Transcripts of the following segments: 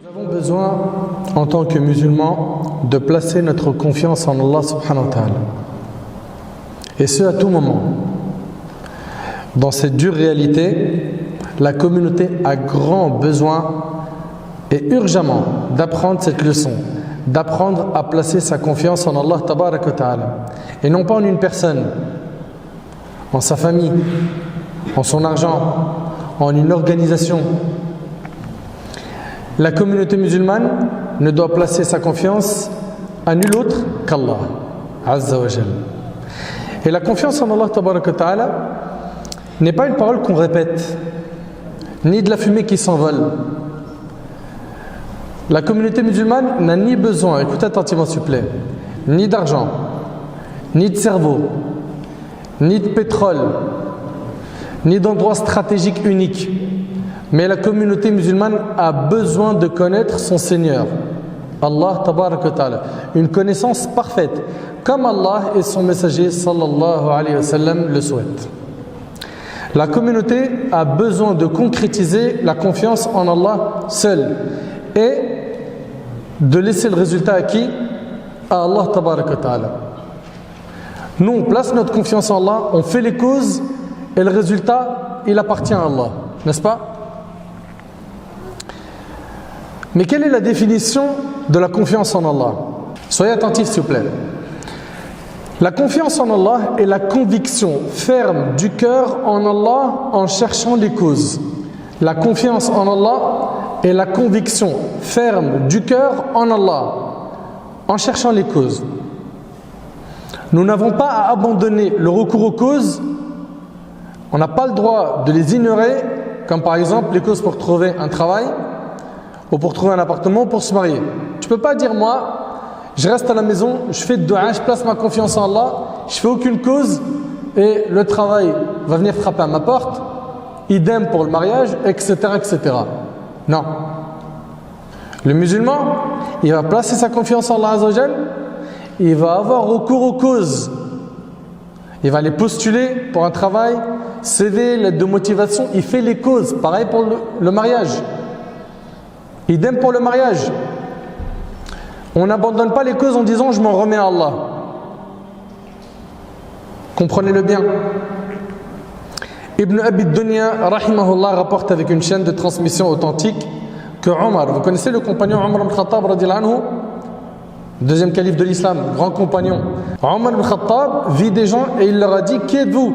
Nous avons besoin, en tant que musulmans, de placer notre confiance en Allah subhanahu wa ta'ala. Et ce, à tout moment. Dans cette dure réalité, la communauté a grand besoin et urgemment d'apprendre cette leçon, d'apprendre à placer sa confiance en Allah tabarak wa ta'ala. Et non pas en une personne, en sa famille, en son argent, en une organisation. La communauté musulmane ne doit placer sa confiance à nul autre qu'Allah Azza wa Jal. Et la confiance en Allah tabarak wa ta'ala n'est pas une parole qu'on répète, ni de la fumée qui s'envole. La communauté musulmane n'a ni besoin, écoutez attentivement s'il vous plaît, ni d'argent, ni de cerveau, ni de pétrole, ni d'endroit stratégique unique. Mais la communauté musulmane a besoin de connaître son Seigneur, Allah tabarak wa ta'ala, une connaissance parfaite, comme Allah et son messager sallallahu alayhi wa sallam le souhaitent. La communauté a besoin de concrétiser la confiance en Allah seul et de laisser le résultat à qui? À Allah tabarak wa ta'ala. Nous, on place notre confiance en Allah, on fait les causes et le résultat, il appartient à Allah, n'est-ce pas? Mais quelle est la définition de la confiance en Allah? Soyez attentifs s'il vous plaît. La confiance en Allah est la conviction ferme du cœur en Allah en cherchant les causes. La confiance en Allah est la conviction ferme du cœur en Allah en cherchant les causes. Nous n'avons pas à abandonner le recours aux causes. On n'a pas le droit de les ignorer, comme par exemple les causes pour trouver un travail ou pour trouver un appartement ou pour se marier. Tu ne peux pas dire moi, je reste à la maison, je fais de dua, je place ma confiance en Allah, je fais aucune cause et le travail va venir frapper à ma porte, idem pour le mariage, etc. etc. Non. Le musulman, il va placer sa confiance en Allah Azza wa Jal, il va avoir recours aux causes. Il va les postuler pour un travail, CV, lettre de motivation, il fait les causes. Pareil pour le mariage. Idem pour le mariage. On n'abandonne pas les causes en disant je m'en remets à Allah. Comprenez-le bien. Ibn Abi Dunya rahimahullah rapporte avec une chaîne de transmission authentique que Omar, vous connaissez le compagnon Omar ibn Khattab radiyallahu anhu, deuxième calife de l'islam, grand compagnon. Omar ibn Khattab vit des gens et il leur a dit qui êtes-vous?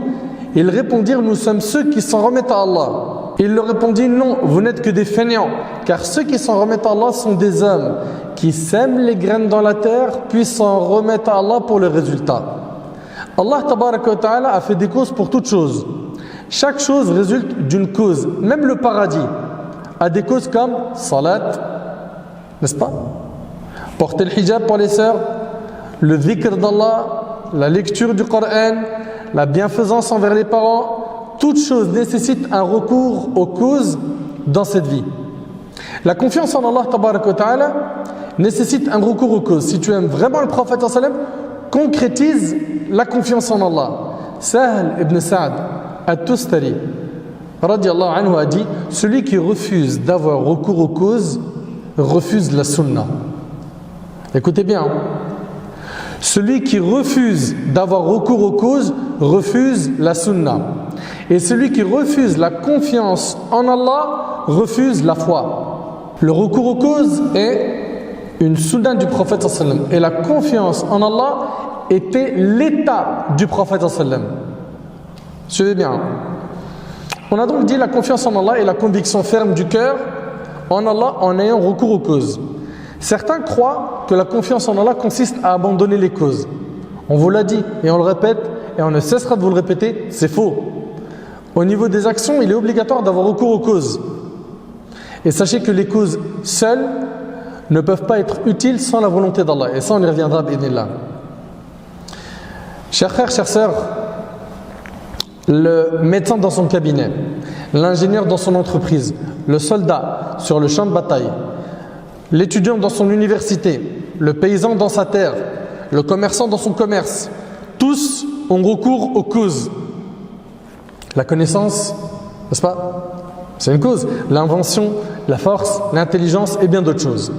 Ils répondirent nous sommes ceux qui s'en remettent à Allah. Il leur répondit non, vous n'êtes que des fainéants, car ceux qui s'en remettent à Allah sont des hommes qui sèment les graines dans la terre, puis s'en remettent à Allah pour le résultat. Allah tabaraka wa ta'ala a fait des causes pour toutes choses. Chaque chose résulte d'une cause. Même le paradis a des causes comme salat, n'est-ce pas? Porter le hijab pour les sœurs, le dhikr d'Allah, la lecture du Coran, la bienfaisance envers les parents. Toute chose nécessite un recours aux causes dans cette vie. La confiance en Allah tabaraka wa ta'ala nécessite un recours aux causes. Si tu aimes vraiment le prophète sallallahu alayhi wa sallam, concrétise la confiance en Allah. Sahl ibn Sa'd at-Tustari radiyallahu anhu a dit celui qui refuse d'avoir recours aux causes refuse la sunna. Écoutez bien. Celui qui refuse d'avoir recours aux causes refuse la sunna. Et celui qui refuse la confiance en Allah refuse la foi. Le recours aux causes est une sunna du prophète sallallahu alayhi wa sallam. Et la confiance en Allah était l'état du prophète sallallahu alayhi wa sallam. Suivez bien. On a donc dit la confiance en Allah est la conviction ferme du cœur en Allah en ayant recours aux causes. Certains croient que la confiance en Allah consiste à abandonner les causes. On vous l'a dit et on le répète et on ne cessera de vous le répéter, c'est faux. Au niveau des actions, il est obligatoire d'avoir recours aux causes. Et sachez que les causes seules ne peuvent pas être utiles sans la volonté d'Allah. Et ça, on y reviendra, bi'idhnillah. Chers frères, chères sœurs, le médecin dans son cabinet, l'ingénieur dans son entreprise, le soldat sur le champ de bataille, l'étudiant dans son université, le paysan dans sa terre, le commerçant dans son commerce, tous ont recours aux causes. La connaissance, n'est-ce pas? C'est une cause. L'invention, la force, l'intelligence et bien d'autres choses.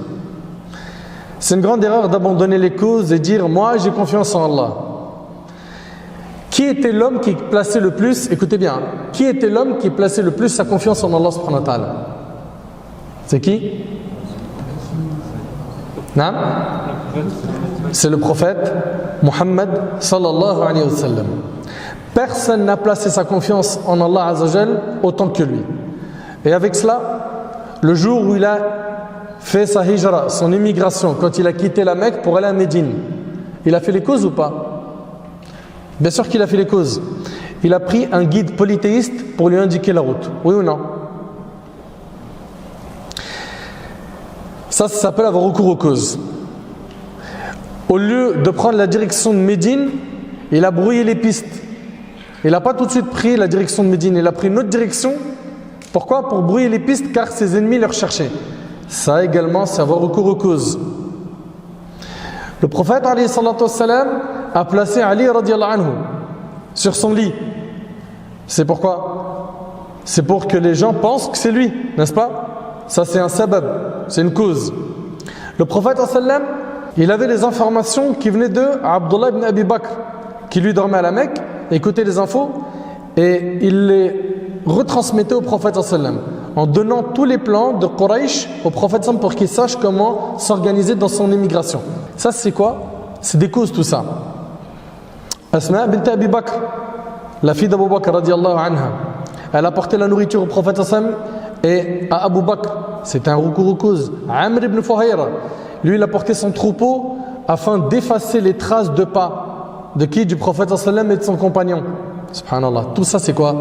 C'est une grande erreur d'abandonner les causes et dire « moi j'ai confiance en Allah ». Qui était l'homme qui plaçait le plus, écoutez bien, qui était l'homme qui plaçait le plus sa confiance en Allah subhanahu wa ta'ala? C'est qui? Non? C'est le prophète Muhammad sallallahu alayhi wa sallam. Personne n'a placé sa confiance en Allah azza wa jal autant que lui. Et avec cela, le jour où il a fait sa hijra, son immigration, quand il a quitté la Mecque pour aller à Médine, il a fait les causes ou pas? Bien sûr qu'il a fait les causes. Il a pris un guide polythéiste pour lui indiquer la route. Oui ou non? Ça s'appelle avoir recours aux causes. Au lieu de prendre la direction de Médine, il a brouillé les pistes. Il n'a pas tout de suite pris la direction de Médine, il a pris une autre direction. Pourquoi? Pour brouiller les pistes, car ses ennemis les recherchaient. Ça également, c'est avoir recours aux causes. Le prophète alayhi salatu wassalam a placé Ali radiallahu anhu sur son lit. C'est pourquoi? C'est pour que les gens pensent que c'est lui, n'est-ce pas? Ça c'est un sabab, c'est une cause. Le prophète sallam, il avait les informations qui venaient de Abdullah ibn Abi Bakr, qui lui dormait à la Mecque, écoutait les infos et il les retransmettait au prophète sallam, en donnant tous les plans de Quraysh au prophète sallam pour qu'il sache comment s'organiser dans son émigration. Ça c'est quoi? C'est des causes tout ça. Asma bint Abi Bakr, la fille d'Abu Bakr radiallahu anha, elle a porté la nourriture au prophète sallam et à Abu Bakr, c'était un recours aux causes. Amr ibn Fuhayra, lui il a porté son troupeau afin d'effacer les traces de pas de qui? Du prophète sallam et de son compagnon. Subhanallah, tout ça c'est quoi?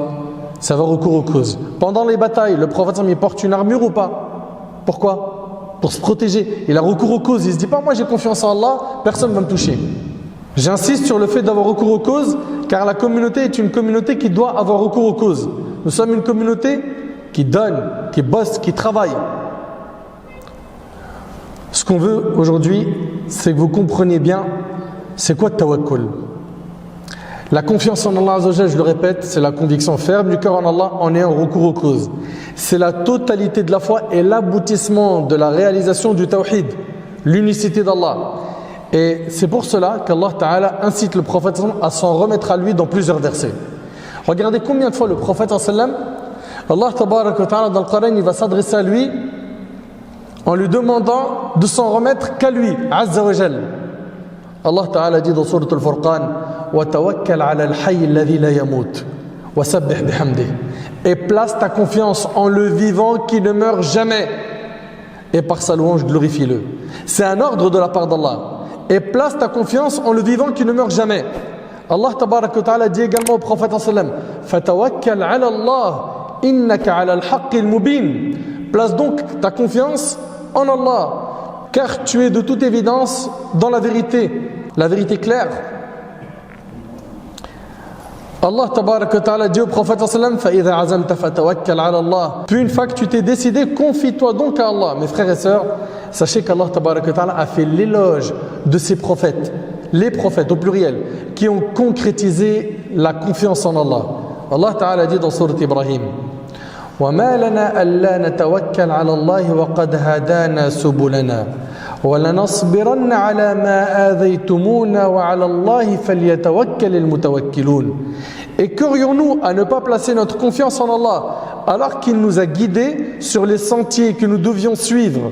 Ça va recours aux causes. Pendant les batailles, le prophète sallam il porte une armure ou pas? Pourquoi? Pour se protéger. Il a recours aux causes. Il ne se dit pas moi j'ai confiance en Allah, personne ne va me toucher. J'insiste sur le fait d'avoir recours aux causes, car la communauté est une communauté qui doit avoir recours aux causes. Nous sommes une communauté qui donne, qui bosse, qui travaille. Ce qu'on veut aujourd'hui, c'est que vous compreniez bien c'est quoi le tawakkul. La confiance en Allah Azza wa Jalla, je le répète, c'est la conviction ferme du cœur en Allah en ayant recours aux causes. C'est la totalité de la foi et l'aboutissement de la réalisation du tawhid, l'unicité d'Allah. Et c'est pour cela qu'Allah Ta'ala incite le prophète à s'en remettre à lui dans plusieurs versets. Regardez combien de fois le prophète sallam, Allah Ta'ala dans le Coran, il va s'adresser à lui en lui demandant de s'en remettre qu'à lui, Azza wa Jal. Allah Ta'ala dit dans Sourate Al-Furqan, wa tawakkal 'ala al-hayy alladhi la yamut wa sabbih bihamdih. Et place ta confiance en le vivant qui ne meurt jamais. Et par sa louange, glorifie-le. C'est un ordre de la part d'Allah. Et place ta confiance en le vivant qui ne meurt jamais. Allah Tabaraka wa Ta'ala dit également au prophète sallam, fatawakkal 'ala Allah innaka 'ala al-haqqil mubin. Place donc ta confiance en Allah, car tu es de toute évidence dans la vérité claire. Allah Tabaraka wa Ta'ala dit au prophète sallam, fa idha azamta fatawakkal 'ala Allah. Puis une fois que tu t'es décidé, confie-toi donc à Allah. Mes frères et sœurs, sachez qu'Allah Tabaraka wa Ta'ala a fait l'éloge de ses prophètes, les prophètes au pluriel, qui ont concrétisé la confiance en Allah. Allah Ta'ala dit dans Sourate Ibrahim, وَمَا لَنَا أَلَّا نَتَوَكَّلْ عَلَى اللَّهِ وَقَدْ هَدَانَا سُبُلَنَا وَلَنَصْبِرَنَّ عَلَى مَا آذَيْتُمُونَا وَعَلَى اللَّهِ فَلْيَتَوَكَّلِ الْمُتَوَكِّلُونَ. Et qu'aurions-nous à ne pas placer notre confiance en Allah alors qu'il nous a guidés sur les sentiers que nous devions suivre?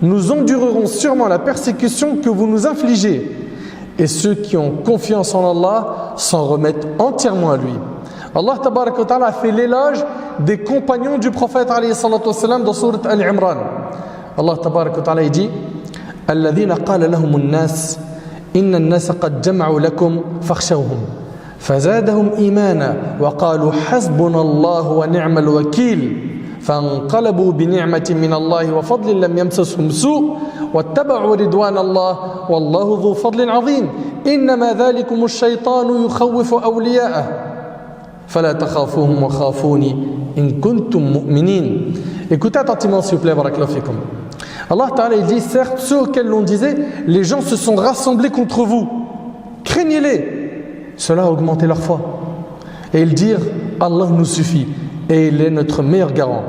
Nous endurerons sûrement la persécution que vous nous infligez. Et ceux qui ont confiance en Allah s'en remettent entièrement à lui. Allah Tabaraka wa Ta'ala a fait l'éloge des compagnons du prophète alayhi salatu wassalam dans Sourate Al-Imran. Allah Tabaraka wa Ta'ala dit الذين قال لهم الناس إن الناس قد جمعوا لكم فاخشوهم فزادهم إيمانا وقالوا حسبنا الله ونعم الوكيل فانقلبوا بنعمة من الله وفضل لم يمسسهم سوء واتبعوا رضوان الله والله ذو فضل عظيم إنما ذلكم الشيطان يخوف أولياءه فلا تخافوهم وخافوني إن كنتم مؤمنين. Écoutez attentivement s'il vous plaît, barakallahu fikum. Allah Ta'ala il dit, certes, ceux auxquels l'on disait, les gens se sont rassemblés contre vous. Craignez-les. Cela a augmenté leur foi. Et ils dirent, Allah nous suffit. et il est notre meilleur garant.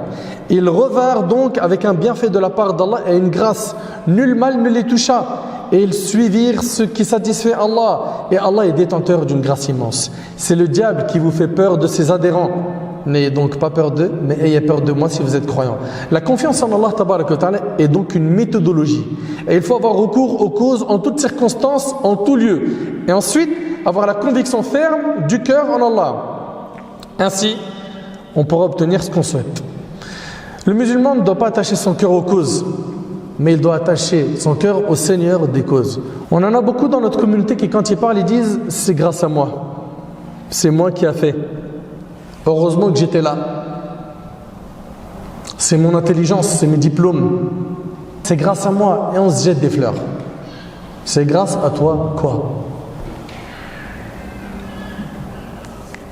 Ils revinrent donc avec un bienfait de la part d'Allah et une grâce. Nul mal ne les toucha. Et ils suivirent ce qui satisfait Allah. Et Allah est détenteur d'une grâce immense. C'est le diable qui vous fait peur de ses adhérents. N'ayez donc pas peur d'eux, mais ayez peur de moi si vous êtes croyants. La confiance en Allah tabaraka wa ta'ala est donc une méthodologie. Et il faut avoir recours aux causes en toutes circonstances, en tout lieu. Et ensuite, avoir la conviction ferme du cœur en Allah. Ainsi, on pourra obtenir ce qu'on souhaite. Le musulman ne doit pas attacher son cœur aux causes, mais il doit attacher son cœur au Seigneur des causes. On en a beaucoup dans notre communauté qui, quand ils parlent, ils disent « c'est grâce à moi, c'est moi qui a fait, heureusement que j'étais là, c'est mon intelligence, c'est mes diplômes, c'est grâce à moi » et on se jette des fleurs. C'est grâce à toi quoi?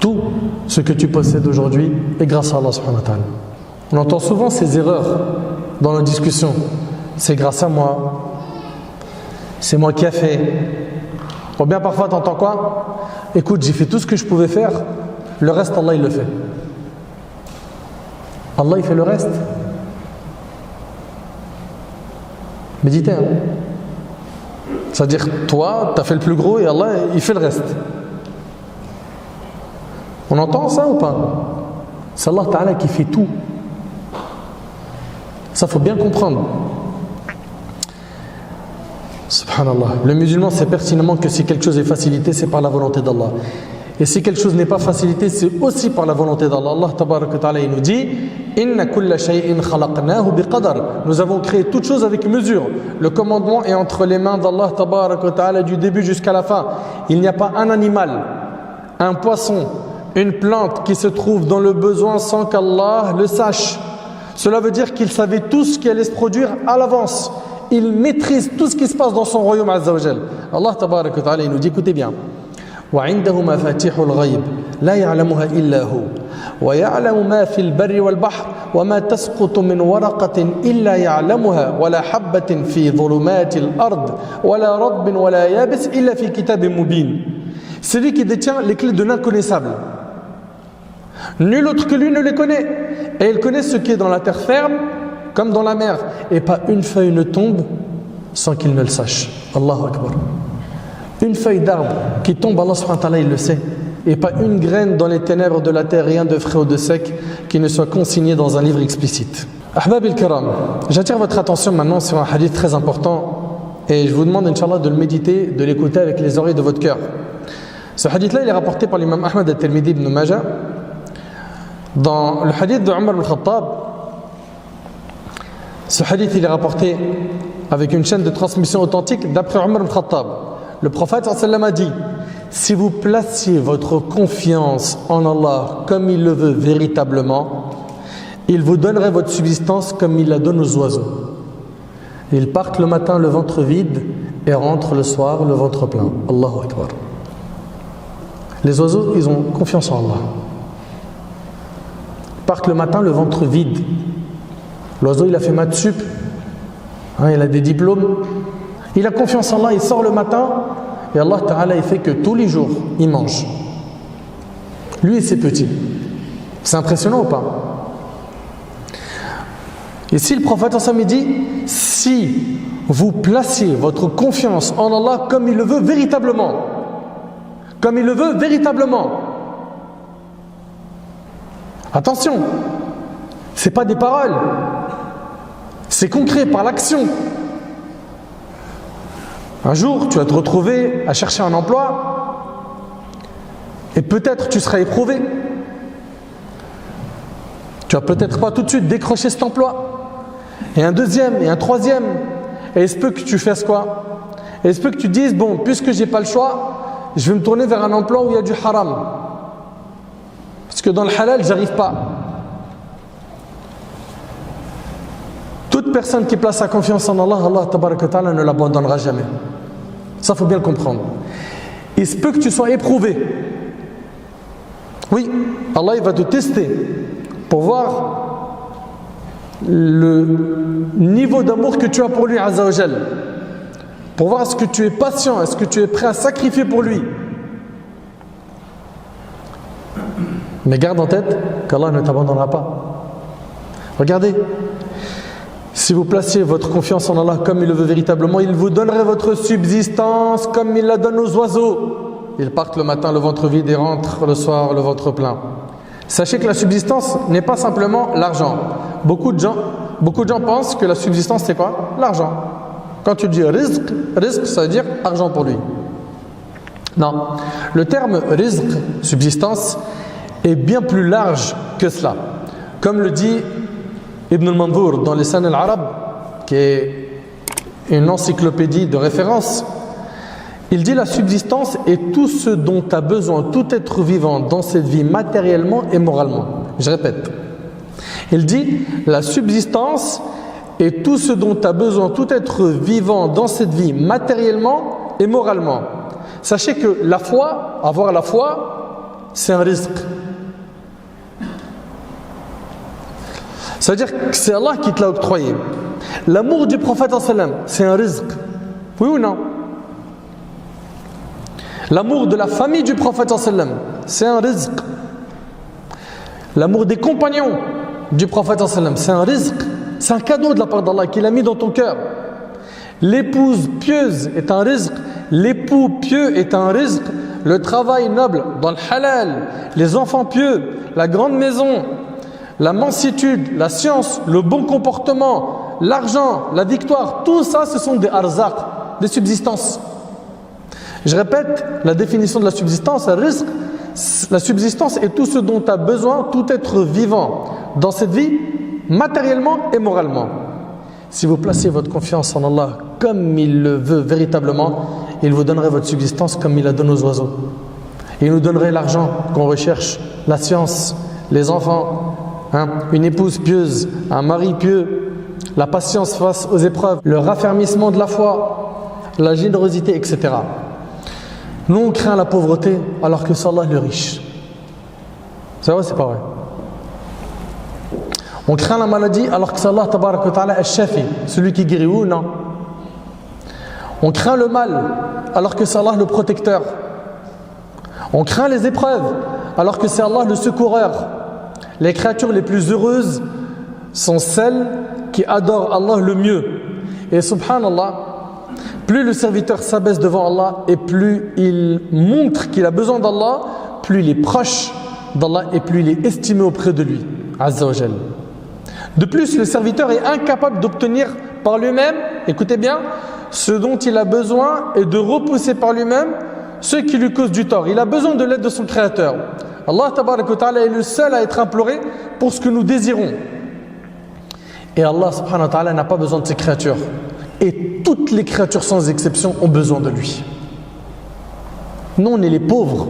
Tout ce que tu possèdes aujourd'hui est grâce à Allah subhanahu wa ta'ala. On entend souvent ces erreurs dans nos discussions. C'est grâce à moi. C'est moi qui a fait. Ou bien parfois tu entends quoi? Écoute, j'ai fait tout ce que je pouvais faire. Le reste, Allah il le fait. Allah il fait le reste. Méditez. Hein? C'est-à-dire, toi, tu as fait le plus gros et Allah il fait le reste. On entend ça ou pas? C'est Allah Ta'ala qui fait tout. Ça, faut bien comprendre. Subhanallah. Le musulman sait pertinemment que si quelque chose est facilité, c'est par la volonté d'Allah. Et si quelque chose n'est pas facilité, c'est aussi par la volonté d'Allah. Allah Tabaraka wa Ta'ala, il nous dit Inna kulla shay'in khalaqnahu biqadar. Nous avons créé toute chose avec mesure. Le commandement est entre les mains d'Allah Tabaraka wa Ta'ala du début jusqu'à la fin. Il n'y a pas un animal, un poisson, une plante qui se trouve dans le besoin sans qu'Allah le sache. Cela veut dire qu'il savait tout ce qui allait se produire à l'avance. Il maîtrise tout ce qui se passe dans son royaume Azza wa Jal. Allah Tabaraka wa Ta'ala, il nous dit, écoutez bien. وعنده مفاتيح الغيب لا يعلمها إلا هو ويعلم ما في البر والبحر وما تسقط من ورقة إلا يعلمها ولا حبة في ظلمات الأرض ولا رطب ولا يابس إلا في كتاب مبين. C'est lui qui détient les clés de l'inconnaissable. Nul autre que lui ne les connaît. Et il connaît ce qui est dans la terre ferme comme dans la mer. Et pas une feuille ne tombe sans qu'il ne le sache. Allahu Akbar. Une feuille d'arbre qui tombe, Allah subhanahu wa ta'ala, il le sait. Et pas une graine dans les ténèbres de la terre, rien de frais ou de sec qui ne soit consigné dans un livre explicite. Ahbab al-Kiram, j'attire votre attention maintenant sur un hadith très important et je vous demande, Inch'Allah, de le méditer, de l'écouter avec les oreilles de votre cœur. Ce hadith-là, il est rapporté par l'imam Ahmad al-Tirmidhi ibn Majah. Dans le hadith de Omar ibn Khattab, ce hadith, il est rapporté avec une chaîne de transmission authentique d'après Omar ibn Khattab. Le prophète sallallahu a dit: si vous placiez votre confiance en Allah comme il le veut véritablement, il vous donnerait votre subsistance comme il la donne aux oiseaux. Ils partent le matin le ventre vide et rentrent le soir le ventre plein. Allahu Akbar. Les oiseaux, ils ont confiance en Allah. Ils partent le matin le ventre vide. L'oiseau, il a fait maths sup, il a des diplômes. Il a confiance en Allah, il sort le matin et Allah Ta'ala il fait que tous les jours il mange. Lui et ses petits. C'est impressionnant ou pas? Et si le prophète ensemble dit, si vous placez votre confiance en Allah comme il le veut véritablement, comme il le veut véritablement, attention, c'est pas des paroles, c'est concret par l'action. Un jour, tu vas te retrouver à chercher un emploi et peut-être tu seras éprouvé. Tu vas peut-être pas tout de suite décrocher cet emploi. Et un deuxième, et un troisième. Et il se peut que tu fasses quoi? Et il se peut que tu dises, bon, puisque j'ai pas le choix, je vais me tourner vers un emploi où il y a du haram. Parce que dans le halal, j'arrive pas. Toute personne qui place sa confiance en Allah, Allah tabaraka ta'ala ne l'abandonnera jamais. Ça, il faut bien le comprendre. Il se peut que tu sois éprouvé. Oui, Allah il va te tester pour voir le niveau d'amour que tu as pour lui, Azza wa Jal. Pour voir est-ce que tu es patient, est-ce que tu es prêt à sacrifier pour lui. Mais garde en tête qu'Allah ne t'abandonnera pas. Regardez, si vous placez votre confiance en Allah comme il le veut véritablement, il vous donnerait votre subsistance comme il la donne aux oiseaux. Ils partent le matin le ventre vide et rentrent le soir le ventre plein. Sachez que la subsistance n'est pas simplement l'argent. Beaucoup de gens pensent que la subsistance c'est quoi? L'argent. Quand tu dis rizq, ça veut dire argent pour lui. Non, le terme rizq, subsistance, est bien plus large que cela. Comme le dit Ibn al-Mandour dans les Lisan al-Arab, qui est une encyclopédie de référence, il dit la subsistance est tout ce dont a besoin tout être vivant dans cette vie matériellement et moralement. Je répète. Il dit la subsistance est tout ce dont a besoin tout être vivant dans cette vie matériellement et moralement. Sachez que la foi, avoir la foi, c'est un rizq. Ça veut dire que c'est Allah qui te l'a octroyé. L'amour du prophète sallam, c'est un rizq. Oui ou non? L'amour de la famille du prophète sallam, c'est un rizq. L'amour des compagnons du prophète sallam, c'est un rizq. C'est un cadeau de la part d'Allah qu'il a mis dans ton cœur. L'épouse pieuse est un rizq. L'époux pieux est un rizq. Le travail noble dans le halal, les enfants pieux, la grande maison, la mansuétude, la science, le bon comportement, l'argent, la victoire, tout ça ce sont des arzaq, des subsistances. Je répète la définition de la subsistance, rizq. La subsistance est tout ce dont a besoin tout être vivant dans cette vie, matériellement et moralement. Si vous placez votre confiance en Allah comme il le veut véritablement, il vous donnerait votre subsistance comme il la donne aux oiseaux. Il nous donnerait l'argent qu'on recherche, la science, les enfants, une épouse pieuse, un mari pieux, la patience face aux épreuves, le raffermissement de la foi, la générosité, etc. Nous on craint la pauvreté alors que c'est Allah le riche. C'est vrai ou c'est pas vrai? On craint la maladie alors que c'est Allah tabarak wa ta'ala al-shafi, celui qui guérit, ou non? On craint le mal alors que c'est Allah le protecteur. On craint les épreuves alors que c'est Allah le secoureur. Les créatures les plus heureuses sont celles qui adorent Allah le mieux. Et subhanallah, plus le serviteur s'abaisse devant Allah et plus il montre qu'il a besoin d'Allah, plus il est proche d'Allah et plus il est estimé auprès de lui, Azza wa Jal. De plus, le serviteur est incapable d'obtenir par lui-même, écoutez bien, ce dont il a besoin et de repousser par lui-même ceux qui lui causent du tort. Il a besoin de l'aide de son Créateur. Allah tabarak wa ta'ala est le seul à être imploré pour ce que nous désirons. Et Allah subhanahu wa ta'ala n'a pas besoin de ses créatures. Et toutes les créatures sans exception ont besoin de lui. Nous on est les pauvres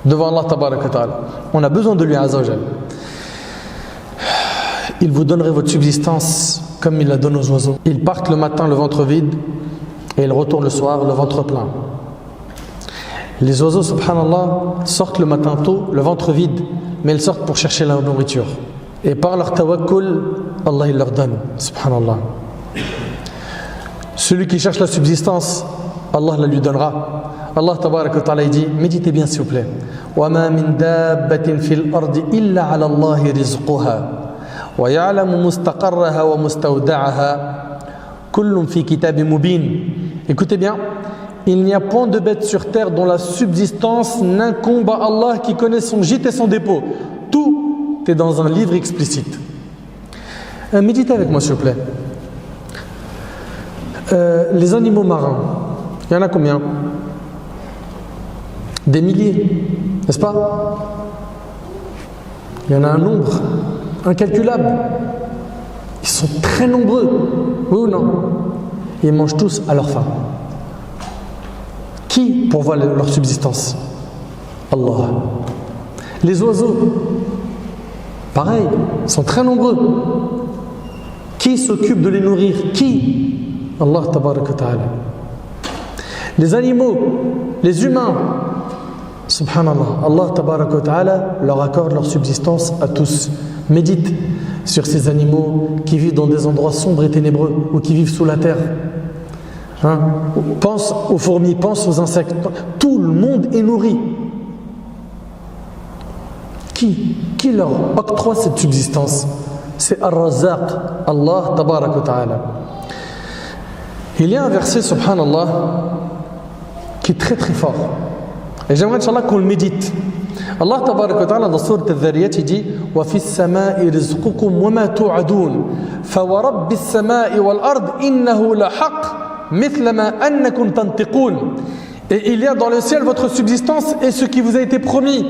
devant Allah tabarak wa ta'ala. On a besoin de lui, Azza wa Jal. Il vous donnerait votre subsistance comme il la donne aux oiseaux. Ils partent le matin le ventre vide et ils retournent le soir le ventre plein. Les oiseaux, subhanallah, sortent le matin tôt, le ventre vide, mais ils sortent pour chercher la nourriture. Et par leur tawakkul, Allah il leur donne, subhanallah. Celui qui cherche la subsistance, Allah la lui donnera. Allah tabarak wa ta'ala dit, méditez bien s'il vous plaît. وَمَا مِن دَابَّةٍ فِي الْأَرْضِ إِلَّا عَلَى اللَّهِ رِزْقُهَا وَيَعْلَمُ مُسْتَقَرَّهَا وَمُسْتَوْدَعَهَا كُلٌّ فِي كِتَابٍ مُبِينٍ. Écoutez bien, il n'y a point de bête sur terre dont la subsistance n'incombe à Allah qui connaît son gîte et son dépôt. Tout est dans un livre explicite. Méditez avec moi s'il vous plaît. Les animaux marins, il y en a combien? Des milliers, n'est-ce pas? Il y en a un nombre incalculable. Ils sont très nombreux, oui ou non? Ils mangent tous à leur faim. Qui pourvoit leur subsistance? Allah. Les oiseaux, pareil, sont très nombreux. Qui s'occupe de les nourrir? Qui? Allah tabarak wa ta'ala. Les animaux, les humains, subhanallah, Allah tabarak wa ta'ala leur accorde leur subsistance à tous. Médite sur ces animaux qui vivent dans des endroits sombres et ténébreux ou qui vivent sous la terre. Pense aux fourmis, pense aux insectes. Tout le monde est nourri. Qui leur octroie cette subsistance? C'est Ar-Razzaq, Allah Tabarak wa Ta'ala. Il y a un verset, subhanallah, qui est très très fort. Et j'aimerais, Inch'Allah, qu'on le médite. Allah Tabarak wa Ta'ala, dans Sourate Al-Dhariyat, il dit وَفِي السَّمَاءِ رِزْقُكُمْ وَمَا تُوعَدُونَ فَوَرَبِّ السَّمَاءِ وَالْأَرْضِ إِنَّهُ لَحَقٌّ مِثْلَ مَا أَنَّكُمْ تَنْطِقُونَ. Et il y a dans le ciel votre subsistance et ce qui vous a été promis.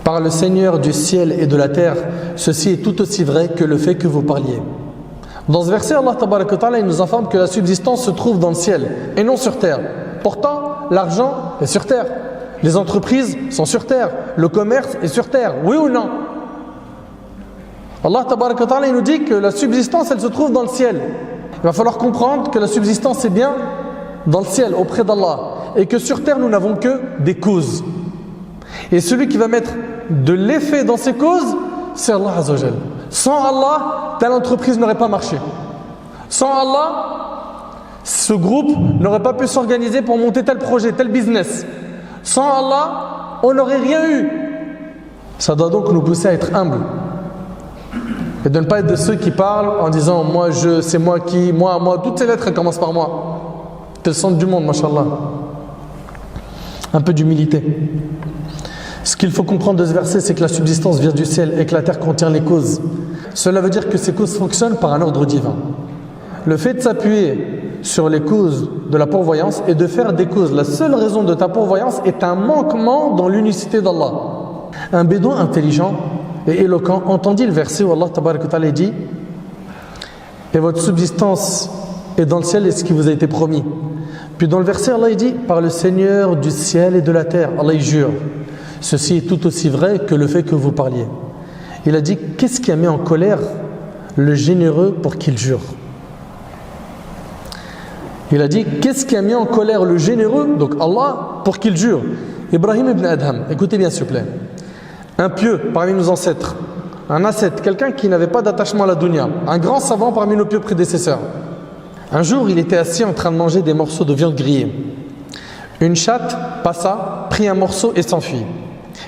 Par le Seigneur du ciel et de la terre, ceci est tout aussi vrai que le fait que vous parliez. Dans ce verset, Allah Tabaraka wa Ta'ala, il nous informe que la subsistance se trouve dans le ciel et non sur terre. Pourtant, l'argent est sur terre, les entreprises sont sur terre, le commerce est sur terre, oui ou non? Allah Tabaraka wa Ta'ala, il nous dit que la subsistance, elle se trouve dans le ciel. Il va falloir comprendre que la subsistance est bien dans le ciel, auprès d'Allah, et que sur terre, nous n'avons que des causes. Et celui qui va mettre de l'effet dans ces causes, c'est Allah Azza wa Jal. Sans Allah, telle entreprise n'aurait pas marché. Sans Allah, ce groupe n'aurait pas pu s'organiser pour monter tel projet, tel business. Sans Allah, on n'aurait rien eu. Ça doit donc nous pousser à être humbles. Et de ne pas être de ceux qui parlent en disant « moi, c'est moi qui, moi ». Toutes ces lettres, elles commencent par moi. C'est le centre du monde, mashallah. Un peu d'humilité. Ce qu'il faut comprendre de ce verset, c'est que la subsistance vient du ciel et que la terre contient les causes. Cela veut dire que ces causes fonctionnent par un ordre divin. Le fait de s'appuyer sur les causes de la pourvoyance et de faire des causes la seule raison de ta pourvoyance est un manquement dans l'unicité d'Allah. Un bédouin intelligent et éloquent entendit le verset où Allah Tabaraka wa Ta'ala dit « Et votre subsistance est dans le ciel et ce qui vous a été promis. » Puis dans le verset, Allah il dit « Par le Seigneur du ciel et de la terre. » Allah il jure. Ceci est tout aussi vrai que le fait que vous parliez. Il a dit, qu'est-ce qui a mis en colère le généreux pour qu'il jure? Il a dit, qu'est-ce qui a mis en colère le généreux, donc Allah, pour qu'il jure? Ibrahim ibn Adham, écoutez bien s'il vous plaît. Un pieux parmi nos ancêtres, un ascète, quelqu'un qui n'avait pas d'attachement à la dunya, un grand savant parmi nos pieux prédécesseurs. Un jour, il était assis en train de manger des morceaux de viande grillée. Une chatte passa, prit un morceau et s'enfuit.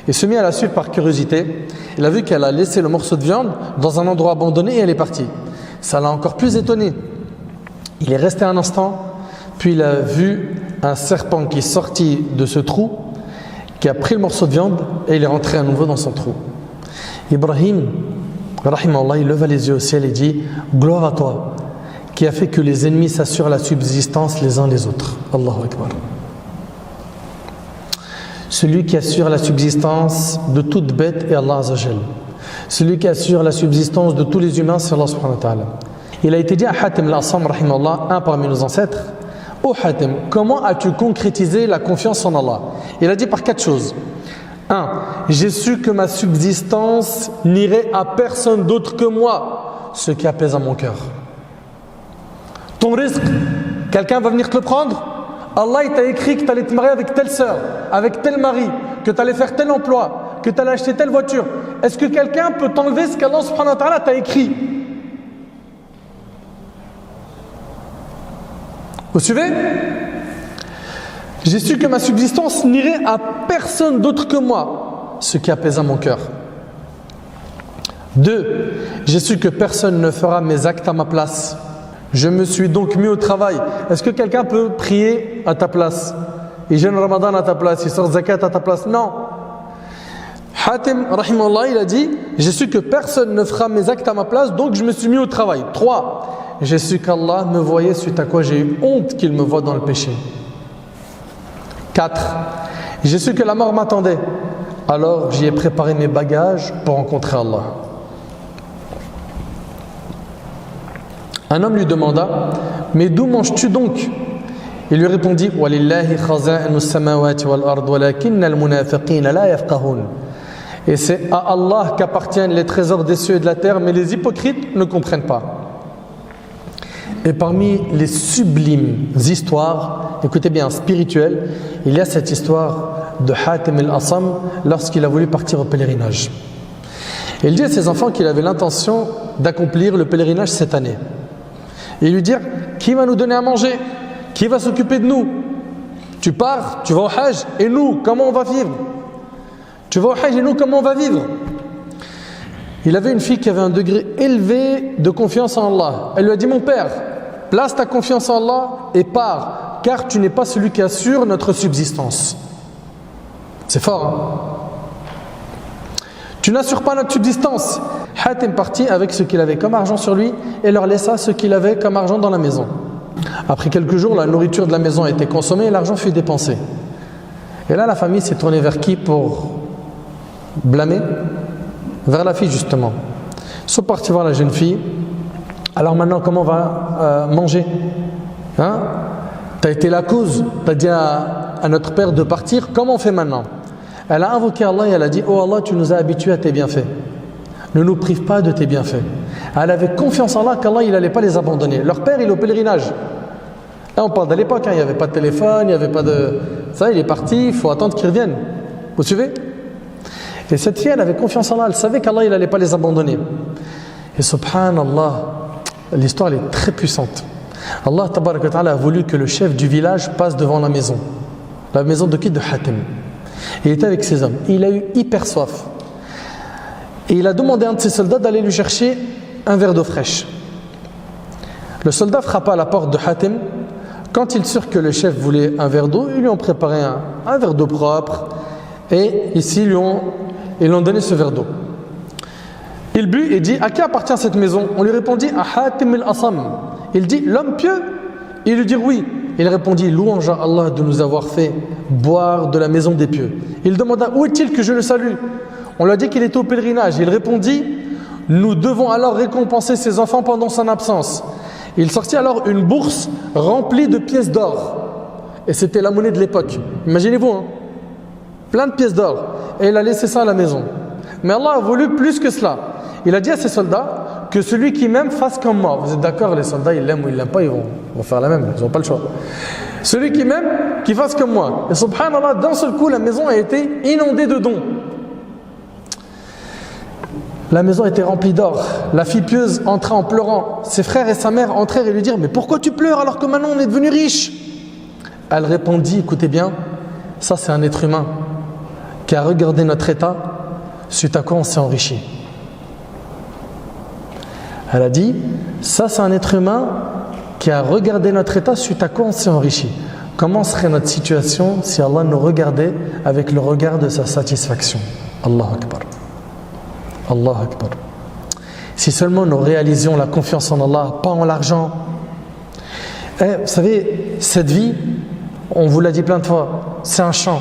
Et se mit à la suivre par curiosité. Il a vu qu'elle a laissé le morceau de viande dans un endroit abandonné et elle est partie. Ça l'a encore plus étonné. Il est resté un instant, puis il a vu un serpent qui est sorti de ce trou, qui a pris le morceau de viande et il est rentré à nouveau dans son trou. Ibrahim, rahimahullah, il leva les yeux au ciel et dit « Gloire à toi, qui a fait que les ennemis s'assurent la subsistance les uns les autres. » Allahu Akbar. Celui qui assure la subsistance de toute bête est Allah Azza wa Jal. Celui qui assure la subsistance de tous les humains, c'est Allah subhanahu wa ta'ala. Il a été dit à Hatim al-Asam, rahimahullah, un parmi nos ancêtres, « Oh Hatim, comment as-tu concrétisé la confiance en Allah ?» Il a dit par 4 choses. 1. J'ai su que ma subsistance n'irait à personne d'autre que moi, ce qui apaise à mon cœur. Ton risque, quelqu'un va venir te le prendre? Allah il t'a écrit que tu allais te marier avec telle sœur, avec tel mari, que tu allais faire tel emploi, que tu allais acheter telle voiture. Est-ce que quelqu'un peut t'enlever ce qu'Allah subhanahu wa ta'ala t'a écrit? Vous suivez? J'ai su que ma subsistance n'irait à personne d'autre que moi, ce qui apaisa mon cœur. 2. J'ai su que personne ne fera mes actes à ma place. Je me suis donc mis au travail. Est-ce que quelqu'un peut prier à ta place? Il jeûne Ramadan à ta place, il sort zakat à ta place? Non. Hatim, rahimahullah, il a dit, j'ai su que personne ne fera mes actes à ma place, donc je me suis mis au travail. 3. J'ai su qu'Allah me voyait, suite à quoi j'ai eu honte qu'il me voie dans le péché. 4. J'ai su que la mort m'attendait, alors j'y ai préparé mes bagages pour rencontrer Allah. Un homme lui demanda, mais d'où manges-tu donc? Il lui répondit, وَلِلَّهِ خَزَائِنُ السَّمَاوَاتِ وَالْأَرْضِ وَلَكِنَّ الْمُنَافِقِينَ لَا يَفْقَهُونَ. Et c'est à Allah qu'appartiennent les trésors des cieux et de la terre, mais les hypocrites ne comprennent pas. Et parmi les sublimes histoires, écoutez bien, spirituelles, il y a cette histoire de Hatim al-Asam lorsqu'il a voulu partir au pèlerinage. Il dit à ses enfants qu'il avait l'intention d'accomplir le pèlerinage cette année. Et lui dire, qui va nous donner à manger? Qui va s'occuper de nous? Tu pars, tu vas au Hajj, et nous, comment on va vivre? Tu vas au Hajj et nous, comment on va vivre? Il avait une fille qui avait un degré élevé de confiance en Allah. Elle lui a dit, mon père, place ta confiance en Allah et pars, car tu n'es pas celui qui assure notre subsistance. C'est fort, hein? Tu n'assures pas notre subsistance. Hatim partit avec ce qu'il avait comme argent sur lui et leur laissa ce qu'il avait comme argent dans la maison. Après quelques jours, la nourriture de la maison a été consommée et l'argent fut dépensé. Et là, la famille s'est tournée vers qui pour blâmer? Vers la fille, justement. Ils sont partis voir la jeune fille. Alors maintenant, comment on va manger? Hein? Tu as été la cause, tu as dit à notre père de partir, comment on fait maintenant? Elle a invoqué Allah et elle a dit, oh Allah, tu nous as habitués à tes bienfaits. Ne nous prive pas de tes bienfaits. Elle avait confiance en Allah qu'Allah, il n'allait pas les abandonner. Leur père, il est au pèlerinage. Là, on parle de l'époque, hein, il n'y avait pas de téléphone, il n'y avait pas de... Ça, il est parti, il faut attendre qu'il revienne. Vous suivez? Et cette fille, elle avait confiance en Allah, elle savait qu'Allah, il n'allait pas les abandonner. Et subhanallah, l'histoire, elle est très puissante. Allah, tabaraka wa ta'ala, a voulu que le chef du village passe devant la maison. La maison de qui? De Hatim. Il était avec ses hommes. Il a eu hyper soif. Et il a demandé à un de ses soldats d'aller lui chercher un verre d'eau fraîche. Le soldat frappa à la porte de Hatim. Quand ils surent que le chef voulait un verre d'eau, ils lui ont préparé un verre d'eau propre. Et ici, ils lui ont donné ce verre d'eau. Il but et dit, à qui appartient cette maison? On lui répondit, à Hatim al-Asam. Il dit, l'homme pieux? Il lui dit oui. Il répondit, louange à Allah de nous avoir fait boire de la maison des pieux. Il demanda, où est-il que je le salue? On lui a dit qu'il était au pèlerinage. Il répondit, nous devons alors récompenser ses enfants pendant son absence. Il sortit alors une bourse remplie de pièces d'or. Et c'était la monnaie de l'époque. Imaginez-vous, hein? Plein de pièces d'or. Et il a laissé ça à la maison. Mais Allah a voulu plus que cela. Il a dit à ses soldats que celui qui m'aime fasse comme moi. Vous êtes d'accord, les soldats, ils l'aiment ou ils l'aiment pas, ils vont faire la même. Ils n'ont pas le choix. Celui qui m'aime, qui fasse comme moi. Et subhanallah, d'un seul coup, la maison a été inondée de dons. La maison était remplie d'or. La fille pieuse entra en pleurant. Ses frères et sa mère entrèrent et lui dirent, mais pourquoi tu pleures alors que maintenant on est devenu riche? Elle répondit, écoutez bien, ça c'est un être humain qui a regardé notre état, suite à quoi on s'est enrichi. Elle a dit, ça c'est un être humain qui a regardé notre état, suite à quoi on s'est enrichi. Comment serait notre situation si Allah nous regardait avec le regard de sa satisfaction? Allahu Akbar. Allahu Akbar. Si seulement nous réalisions la confiance en Allah, pas en l'argent. Vous savez, cette vie, on vous l'a dit plein de fois, c'est un champ.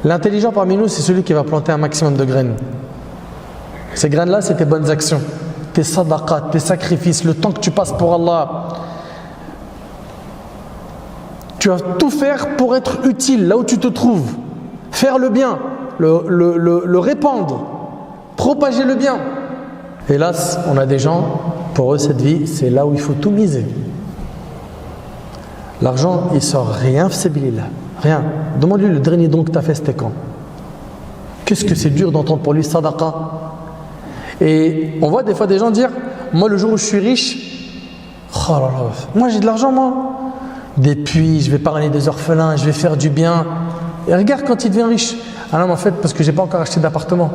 L'intelligent parmi nous, c'est celui qui va planter un maximum de graines. Ces graines-là, c'est tes bonnes actions, tes sadaqat, tes sacrifices, le temps que tu passes pour Allah. Tu vas tout faire pour être utile là où tu te trouves. Faire le bien, le répandre, propager le bien. Hélas, on a des gens, pour eux cette vie, c'est là où il faut tout miser. L'argent, il sort rien, là. Rien. Demande-lui le dernier don que tu as fait, c'était quand? Qu'est-ce que c'est dur d'entendre pour lui sadaqa? Et on voit des fois des gens dire, moi le jour où je suis riche, oh là là, moi j'ai de l'argent moi. Des puits, je vais parler des orphelins, je vais faire du bien. Et regarde quand il devient riche. Ah non, mais en fait, parce que j'ai pas encore acheté d'appartement.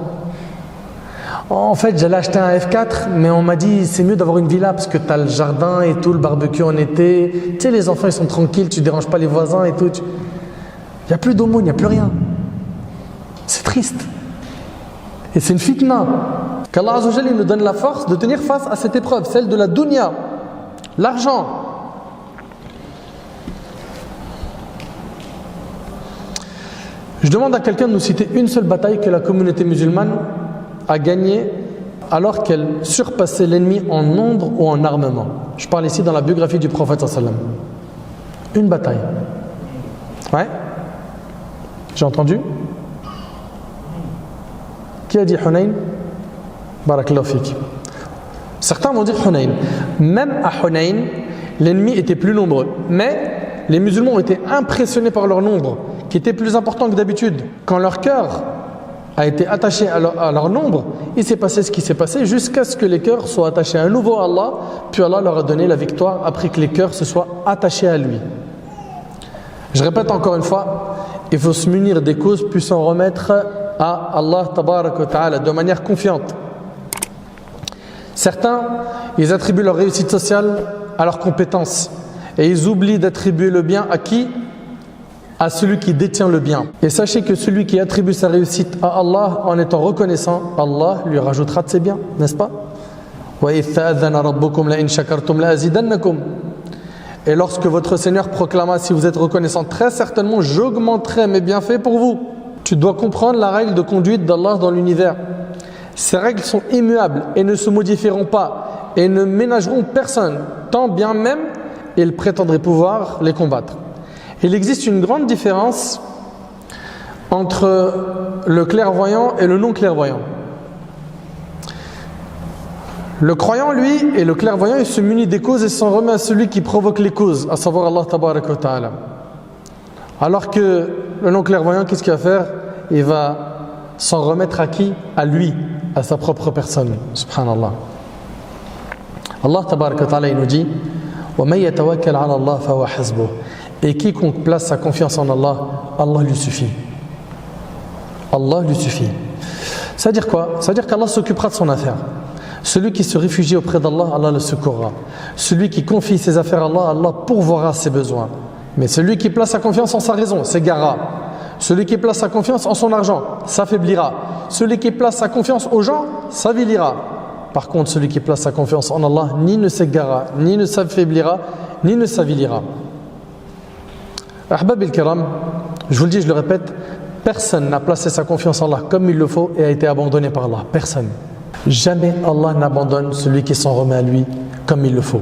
En fait, j'allais acheter un F4, mais on m'a dit c'est mieux d'avoir une villa parce que tu as le jardin et tout, le barbecue en été. Tu sais, les enfants ils sont tranquilles, tu déranges pas les voisins et tout. Il n'y a plus d'aumône, il n'y a plus rien. C'est triste. Et c'est une fitna. Qu'Allah Azza wa Jalla nous donne la force de tenir face à cette épreuve, celle de la dunya, l'argent. Je demande à quelqu'un de nous citer une seule bataille que la communauté musulmane a gagnée alors qu'elle surpassait l'ennemi en nombre ou en armement. Je parle ici dans la biographie du prophète sallam. Une bataille. Ouais? J'ai entendu? Qui a dit Hunayn? Barakallahu fik. Certains vont dire Hunayn. Même à Hunayn, l'ennemi était plus nombreux. Mais les musulmans ont été impressionnés par leur nombre, qui était plus important que d'habitude. Quand leur cœur a été attaché à leur nombre, il s'est passé ce qui s'est passé jusqu'à ce que les cœurs soient attachés à nouveau à Allah, puis Allah leur a donné la victoire après que les cœurs se soient attachés à lui. Je répète encore une fois, il faut se munir des causes puis s'en remettre à Allah tabarak wa ta'ala de manière confiante. Certains, ils attribuent leur réussite sociale à leurs compétences et ils oublient d'attribuer le bien à qui? À celui qui détient le bien. Et sachez que celui qui attribue sa réussite à Allah en étant reconnaissant, Allah lui rajoutera de ses biens, n'est-ce pas? Et lorsque votre Seigneur proclama, si vous êtes reconnaissant, très certainement j'augmenterai mes bienfaits pour vous. Tu dois comprendre la règle de conduite d'Allah dans l'univers. Ces règles sont immuables et ne se modifieront pas et ne ménageront personne, tant bien même ils prétendraient pouvoir les combattre. Il existe une grande différence entre le clairvoyant et le non-clairvoyant. Le croyant, lui, et le clairvoyant, il se munit des causes et s'en remet à celui qui provoque les causes, à savoir Allah tabarak wa ta'ala. Alors que le non-clairvoyant, qu'est-ce qu'il va faire? Il va s'en remettre à qui? À lui, à sa propre personne. Subhanallah. Allah tabarak wa ta'ala, il nous dit وَمَنْ يَتَوَكَّلْ عَلَى اللَّهِ فَهُوَ حَسْبُهُ. Et quiconque place sa confiance en Allah, Allah lui suffit. Allah lui suffit. Ça veut dire quoi? Ça veut dire qu'Allah s'occupera de son affaire. Celui qui se réfugie auprès d'Allah, Allah le secourra. Celui qui confie ses affaires à Allah, Allah pourvoira ses besoins. Mais celui qui place sa confiance en sa raison, s'égarera. Celui qui place sa confiance en son argent, s'affaiblira. Celui qui place sa confiance aux gens, s'avilira. Par contre, celui qui place sa confiance en Allah, ni ne s'égarera, ni ne s'affaiblira, ni ne s'avilira. Ahbab al-Kiram, je vous le dis, je le répète, personne n'a placé sa confiance en Allah comme il le faut et a été abandonné par Allah. Personne. Jamais Allah n'abandonne celui qui s'en remet à lui comme il le faut.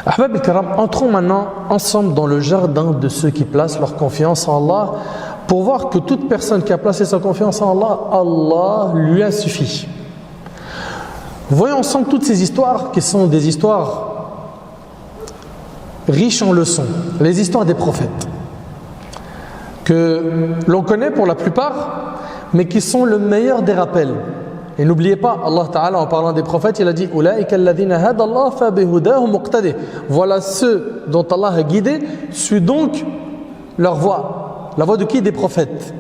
Ahbab al-Kiram, entrons maintenant ensemble dans le jardin de ceux qui placent leur confiance en Allah pour voir que toute personne qui a placé sa confiance en Allah, Allah lui a suffi. Voyons ensemble toutes ces histoires qui sont des histoires riches en leçons, les histoires des prophètes que l'on connaît pour la plupart, mais qui sont le meilleur des rappels. Et n'oubliez pas, Allah Ta'ala en parlant des prophètes, il a dit voilà ceux dont Allah a guidé, suis donc leur voie. La voie de qui? Des prophètes.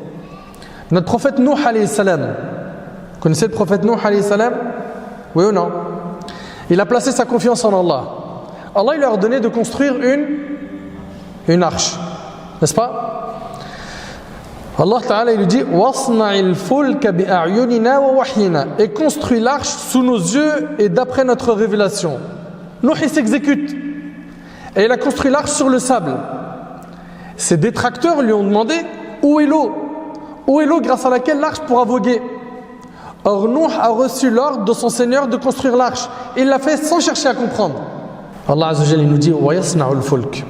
Notre prophète Nuh alayhi salam. Vous connaissez le prophète Nuh alayhi salam? Oui ou non? Il a placé sa confiance en Allah. Allah il lui a ordonné de construire une arche, n'est-ce pas? Allah Ta'ala il lui dit wasna'il fulka bi'ayunina wa wahyina, et construit l'arche sous nos yeux et d'après notre révélation. Nuh il s'exécute et il a construit l'arche sur le sable. Ses détracteurs lui ont demandé où est l'eau? Où est l'eau grâce à laquelle l'arche pourra voguer? Or Nuh a reçu l'ordre de son Seigneur de construire l'arche. Il l'a fait sans chercher à comprendre. Allah Azza wa Jalla nous dit wa yasna'ul fulk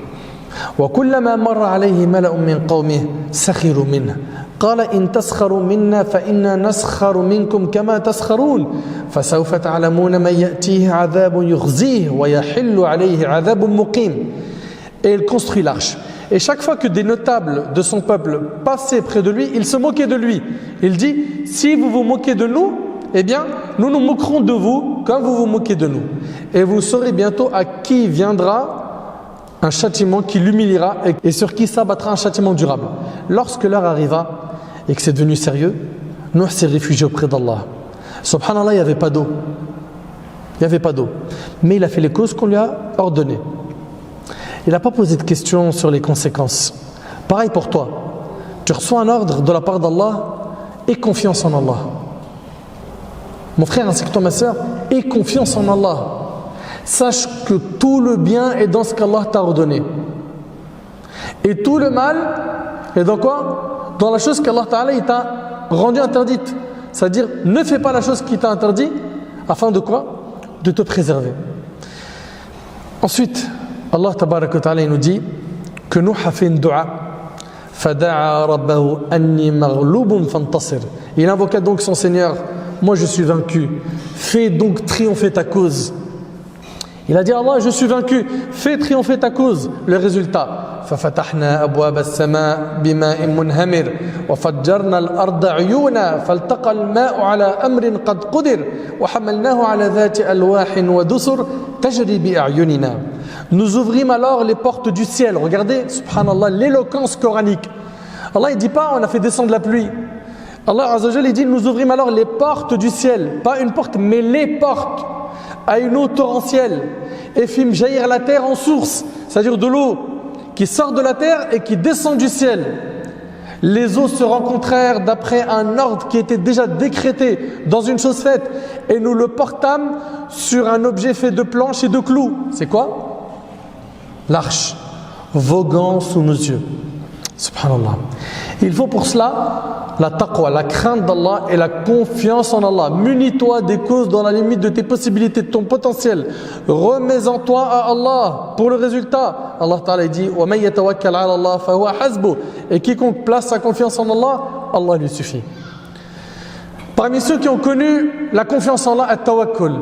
wa kullama marra alayhi mala'un min qawmihi sakhiru minhu qala in taskharu minna fa inna naskharu minkum kama taskharun fasawfa ta'lamuna man ya'tihi 'adhabun yukhzihi wa yahillu alayhi 'adhabun muqim. Et il construit l'arche. Et chaque fois que des notables de son peuple passaient près de lui, il se moquait de lui. Il dit, si vous vous moquez de nous, eh bien, nous nous moquerons de vous comme vous vous moquez de nous. Et vous saurez bientôt à qui viendra un châtiment qui l'humiliera et sur qui s'abattra un châtiment durable. Lorsque l'heure arriva et que c'est devenu sérieux, Nuh s'est réfugié auprès d'Allah. Subhanallah, il n'y avait pas d'eau. Il n'y avait pas d'eau. Mais il a fait les causes qu'on lui a ordonnées. Il n'a pas posé de questions sur les conséquences. Pareil pour toi. Tu reçois un ordre de la part d'Allah, aie confiance en Allah. Mon frère ainsi que toi, ma soeur, aie confiance en Allah. Sache que tout le bien est dans ce qu'Allah t'a ordonné. Et tout le mal est dans quoi? Dans la chose qu'Allah Ta'ala il t'a rendue interdite. C'est-à-dire, ne fais pas la chose qui t'a interdit afin de quoi? De te préserver. Ensuite, Allah Tabarak wa Ta'ala nous dit que Nuh a fait une dua. Fada'a rabbahu anni maghlubun fantasir. Il invoqua donc son Seigneur, moi je suis vaincu. Fais donc triompher ta cause. Il a dit Allah, je suis vaincu. Fais triompher ta cause. Le résultat. ففتحنا أبواب السماء بماء منهمر وفجرنا الأرض عيونا فالتقى الماء على أمر قد قدر وحملناه على ذات ألواح ودسر تجري بأعيننا. Nous ouvrîmes alors les portes du ciel. Regardez, subhanallah, l'éloquence coranique. Allah ne dit pas on a fait descendre la pluie. Allah Azza wa Jalla dit, nous ouvrîmes alors les portes du ciel, pas une porte mais les portes, à une eau torrentielle, et fîmes jaillir la terre en source, c'est-à-dire de l'eau qui sort de la terre et qui descend du ciel. Les eaux se rencontrèrent d'après un ordre qui était déjà décrété dans une chose faite, et nous le portâmes sur un objet fait de planches et de clous. C'est quoi? L'arche, voguant sous nos yeux. Subhanallah. Il faut pour cela la taqwa, la crainte d'Allah et la confiance en Allah. Munis-toi des causes dans la limite de tes possibilités, de ton potentiel. Remets-en toi à Allah pour le résultat. Allah Ta'ala dit وَمَنْ يَتَوَكَّلْ عَلَى اللَّهِ فَهُوَ حَسْبُهُ. Et quiconque place sa confiance en Allah, Allah lui suffit. Parmi ceux qui ont connu la confiance en Allah, at-tawakkul,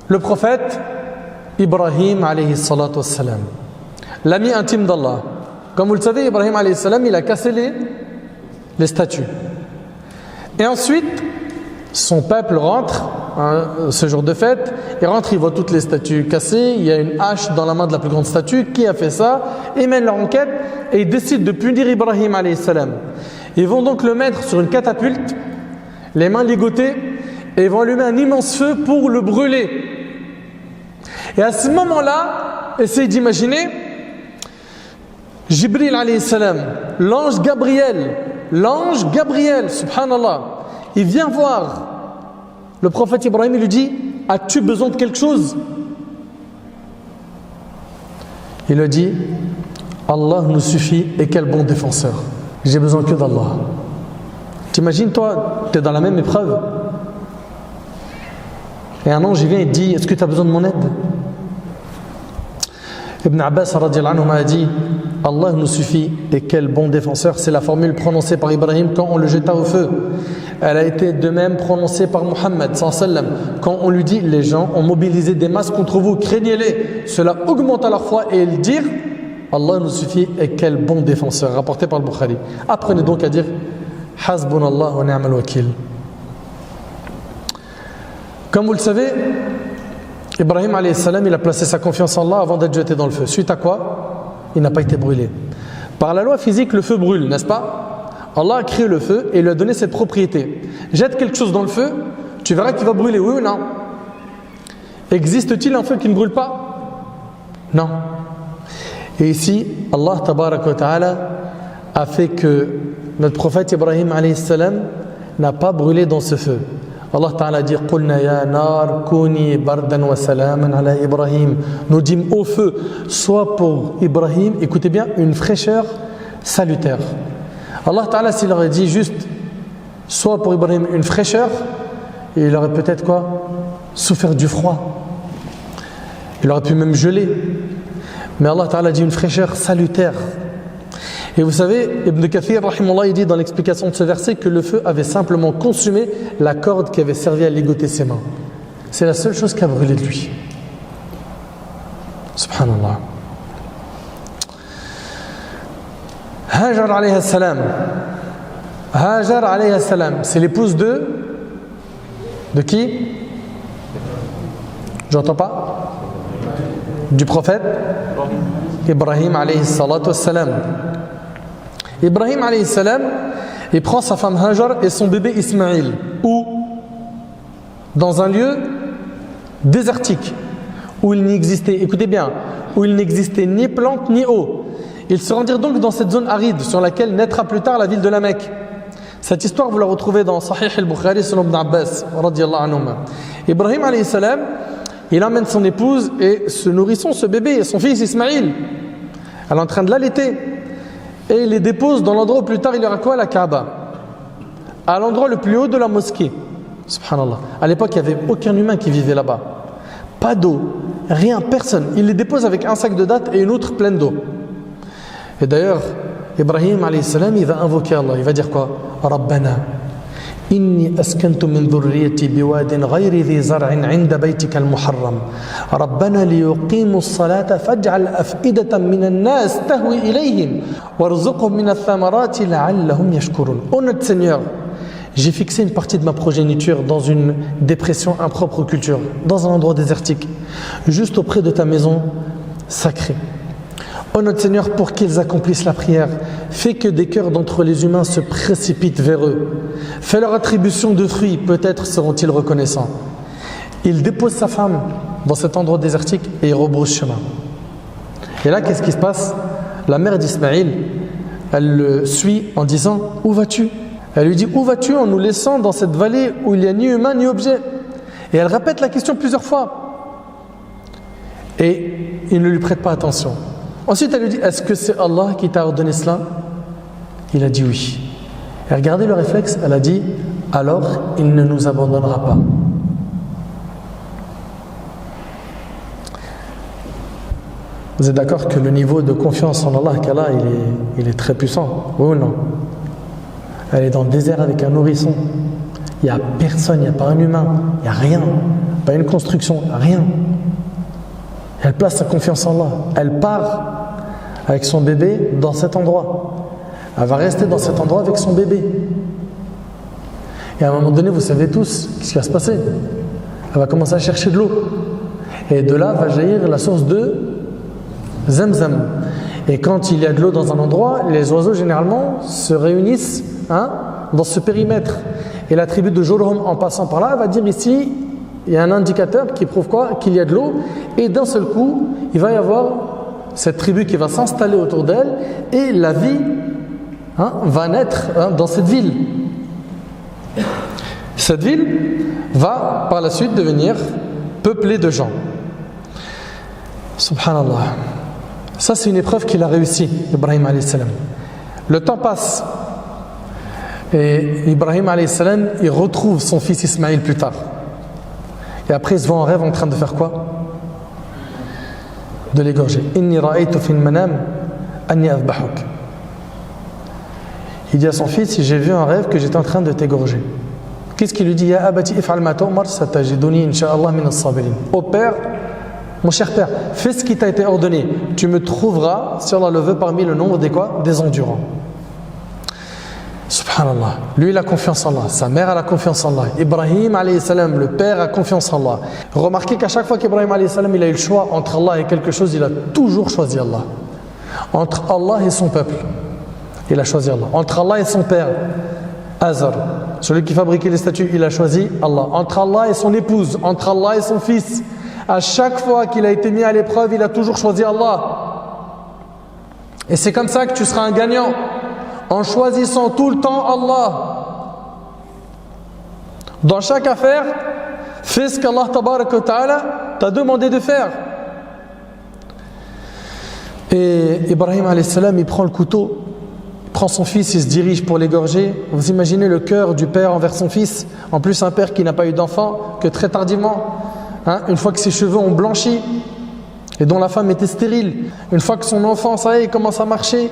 le prophète Ibrahim alayhi salatu wassalam, l'ami intime d'Allah. Comme vous le savez, Ibrahim alayhi salam, il a cassé les statues. Et ensuite, son peuple rentre, ce jour de fête, il rentre, il voit toutes les statues cassées, il y a une hache dans la main de la plus grande statue, qui a fait ça? Ils mènent leur enquête et ils décident de punir Ibrahim alayhi salam. Ils vont donc le mettre sur une catapulte, les mains ligotées, et ils vont allumer un immense feu pour le brûler. Et à ce moment-là, essayez d'imaginer, Jibril alayhi salam, l'ange Gabriel, subhanallah, il vient voir le prophète Ibrahim, il lui dit, as-tu besoin de quelque chose? Il lui dit, Allah nous suffit et quel bon défenseur, j'ai besoin que d'Allah. T'imagines, toi, tu es dans la même épreuve et un ange il vient et dit, est-ce que tu as besoin de mon aide? Ibn Abbas radiyallahu anhu a dit, Allah nous suffit et quel bon défenseur. C'est la formule prononcée par Ibrahim quand on le jeta au feu. Elle a été de même prononcée par Muhammad sallallahu alayhi wa sallam quand on lui dit, les gens ont mobilisé des masses contre vous, craignez-les. Cela augmente à leur foi et ils dirent, Allah nous suffit et quel bon défenseur. Rapporté par le Bukhari. Apprenez donc à dire, Hasbunallah wa ni'mal wakil. Comme vous le savez, Ibrahim alayhi salam, il a placé sa confiance en Allah avant d'être jeté dans le feu. Suite à quoi? Il n'a pas été brûlé. Par la loi physique, le feu brûle, n'est-ce pas? Allah a créé le feu et lui a donné cette propriété. Jette quelque chose dans le feu, tu verras qu'il va brûler, oui ou non? Existe-t-il un feu qui ne brûle pas? Non. Et ici, Allah tabaraka wa ta'ala a fait que notre prophète Ibrahim alayhi salam n'a pas brûlé dans ce feu. Allah Ta'ala dit Qulna ya nar kuni bardan wa salaman ala Ibrahim. Nous dîmes au feu, soit pour Ibrahim, écoutez bien, une fraîcheur salutaire. Allah Ta'ala, s'il aurait dit juste soit pour Ibrahim une fraîcheur, il aurait peut-être quoi? Souffert du froid. Il aurait pu même geler. Mais Allah Ta'ala dit une fraîcheur salutaire. Et vous savez, Ibn Kathir, rahimahullah, il dit dans l'explication de ce verset que le feu avait simplement consumé la corde qui avait servi à ligoter ses mains. C'est la seule chose qui a brûlé de lui. Subhanallah. Hajar alayhi salam. Hajar alayhi salam, c'est l'épouse de qui? J'entends pas? Du prophète Ibrahim alayhi salatu wassalam. Ibrahim alayhi salam, il prend sa femme Hajar et son bébé Ismaïl. Où? Dans un lieu désertique, où il n'existait, écoutez bien, où il n'existait ni plantes ni eau. Ils se rendirent donc dans cette zone aride sur laquelle naîtra plus tard la ville de la Mecque. Cette histoire, vous la retrouvez dans Sahih al-Bukhari selon Ibn Abbas radiyallahu anhuma. Ibrahim alayhi salam, il emmène son épouse et ce nourrisson, ce bébé, son fils Ismaïl. Elle est en train de l'allaiter. Et il les dépose dans l'endroit où plus tard il y aura quoi? La Kaaba. À l'endroit le plus haut de la mosquée. Subhanallah. À l'époque, il n'y avait aucun humain qui vivait là-bas. Pas d'eau, rien, personne. Il les dépose avec un sac de dattes et une autre pleine d'eau. Et d'ailleurs, Ibrahim alayhi salam, il va invoquer Allah. Il va dire quoi? Rabbana, inni askantu min dhurriyyati biwadin ghayri dhi zar'in 'inda baytika al-muharram. Rabbana liyuqimu as-salata faj'al af'idatan min an-nas tahwi ilayhim warzuqhum min ath-thamarati la'allahum yashkurun. Ô notre Seigneur, j'ai fixé une partie de ma progéniture dans une dépression impropre aux cultures, dans un endroit désertique, juste auprès de ta maison sacrée. Ô notre Seigneur, pour qu'ils accomplissent la prière, fais que des cœurs d'entre les humains se précipitent vers eux. Fais leur attribution de fruits, peut-être seront-ils reconnaissants. Il dépose sa femme dans cet endroit désertique et il rebrousse chemin. Et là, qu'est-ce qui se passe? La mère d'Ismaïl, elle le suit en disant « Où vas-tu » Elle lui dit « Où vas-tu en nous laissant dans cette vallée où il n'y a ni humain ni objet ?» Et elle répète la question plusieurs fois. Et il ne lui prête pas attention. Ensuite, elle lui dit « Est-ce que c'est Allah qui t'a ordonné cela ?» Il a dit oui. Et regardez le réflexe, elle a dit « Alors, il ne nous abandonnera pas. » Vous êtes d'accord que le niveau de confiance en Allah qu'elle a, il est très puissant, oui ou non? Elle est dans le désert avec un nourrisson. Il n'y a personne, il n'y a pas un humain, il n'y a rien. Pas une construction, rien. Elle place sa confiance en Allah. Elle part avec son bébé dans cet endroit. Elle va rester dans cet endroit avec son bébé. Et à un moment donné, vous savez tous ce qui va se passer. Elle va commencer à chercher de l'eau. Et de là va jaillir la source de Zamzam. Et quand il y a de l'eau dans un endroit, les oiseaux généralement se réunissent dans ce périmètre. Et la tribu de Jurhum, en passant par là, elle va dire ici, il y a un indicateur qui prouve quoi? Qu'il y a de l'eau. Et d'un seul coup, il va y avoir cette tribu qui va s'installer autour d'elle et la vie va naître dans cette ville. Cette ville va par la suite devenir peuplée de gens. Subhanallah. Ça, c'est une épreuve qu'il a réussi, Ibrahim alayhi salam. Le temps passe et Ibrahim alayhi salam, il retrouve son fils Ismaïl plus tard. Et après, il se voit en rêve en train de faire quoi? De l'égorger. Inni ra'aytu fil manam anni adbahuk. Il dit à son fils, j'ai vu un rêve que j'étais en train de t'égorger. Qu'est-ce qu'il lui dit? Ya abati if'al ma tu'mar satajiduni insha'Allah min as-sabirin. Au père, mon cher père, fais ce qui t'a été ordonné. Tu me trouveras, si Allah le veut, parmi le nombre des quoi? Des endurants. Subhanallah. Lui, il a confiance en Allah. Sa mère, elle a confiance en Allah. Ibrahim, alayhi salam, le père, a confiance en Allah. Remarquez qu'à chaque fois qu'Ibrahim, alayhi salam, il a eu le choix entre Allah et quelque chose, il a toujours choisi Allah. Entre Allah et son peuple, il a choisi Allah. Entre Allah et son père, Azar, celui qui fabriquait les statues, il a choisi Allah. Entre Allah et son épouse, entre Allah et son fils, à chaque fois qu'il a été mis à l'épreuve, il a toujours choisi Allah. Et c'est comme ça que tu seras un gagnant, en choisissant tout le temps Allah. Dans chaque affaire, fais ce qu'Allah ta'ala t'a demandé de faire. Et Ibrahim alayhi salam, il prend le couteau, il prend son fils, il se dirige pour l'égorger. Vous imaginez le cœur du père envers son fils, en plus un père qui n'a pas eu d'enfant que très tardivement, une fois que ses cheveux ont blanchi et dont la femme était stérile, une fois que son enfant, ça y est, il commence à marcher,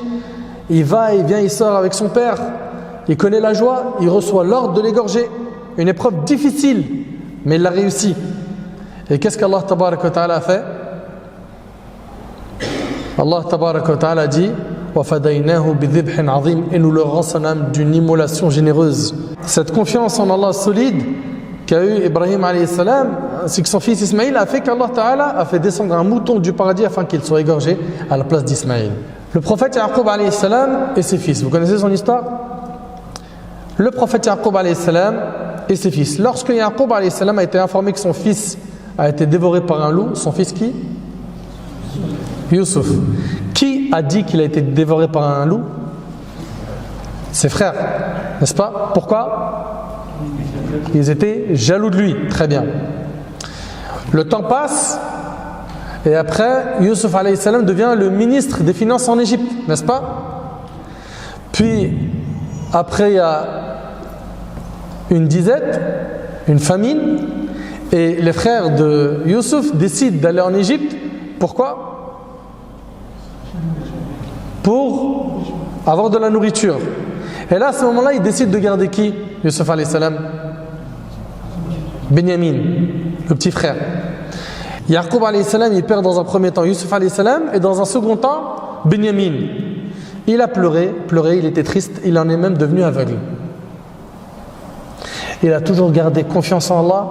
il va, il vient, il sort avec son père, il connaît la joie, il reçoit l'ordre de l'égorger. Une épreuve difficile, mais il l'a réussi. Et qu'est-ce qu'Allah tabaraka wa ta'ala a fait? Allah tabaraka wa ta'ala dit وَفَدَيْنَاهُ بِذِبْحٍ عَظِيمٍ, et nous le rançonnâmes d'une immolation généreuse. Cette confiance en Allah solide qu'a eu Ibrahim alayhi salam, ainsi que son fils Ismaïl, a fait qu'Allah ta'ala a fait descendre un mouton du paradis afin qu'il soit égorgé à la place d'Ismaïl. Le prophète Yaqub alayhi salam et ses fils, vous connaissez son histoire? Le prophète Yaqub alayhi salam et ses fils. Lorsque Yaqub alayhi salam a été informé que son fils a été dévoré par un loup, son fils qui? Yusuf. Qui a dit qu'il a été dévoré par un loup? Ses frères, n'est-ce pas? Pourquoi? Ils étaient jaloux de lui. Très bien. Le temps passe et après, Yusuf alayhi salam devient le ministre des Finances en Égypte, n'est-ce pas? Puis, après, il y a une disette, une famine, et les frères de Yusuf décident d'aller en Égypte. Pourquoi? Pour avoir de la nourriture. Et là, à ce moment-là, ils décident de garder qui? Yusuf alayhi salam? Benyamin, le petit frère. Yaqub alayhi salam, il perd dans un premier temps Yusuf alayhi salam, et dans un second temps, Benyamin. Il a pleuré, il était triste, il en est même devenu aveugle. Il a toujours gardé confiance en Allah,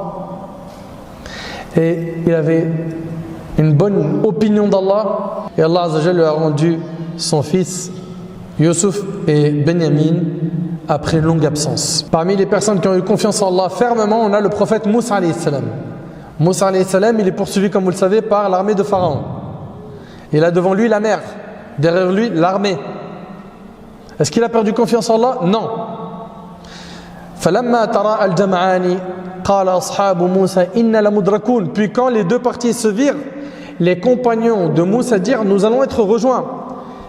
et il avait une bonne opinion d'Allah, et Allah Azza wa Jalla lui a rendu son fils Yusuf et Benyamin après une longue absence. Parmi les personnes qui ont eu confiance en Allah fermement, on a le prophète Moussa alayhi salam. Moussa alayhi salam, il est poursuivi, comme vous le savez, par l'armée de Pharaon. Il a devant lui la mer, derrière lui l'armée. Est-ce qu'il a perdu confiance en Allah? Non. فَلَمَّا تَرَاءَ الْجَمْعَانِ قَالَ أَصْحَابُ مُوسَى إِنَّا لَمُدْرَكُونَ. Puis quand les deux parties se virent, les compagnons de Moussa dirent: nous allons être rejoints.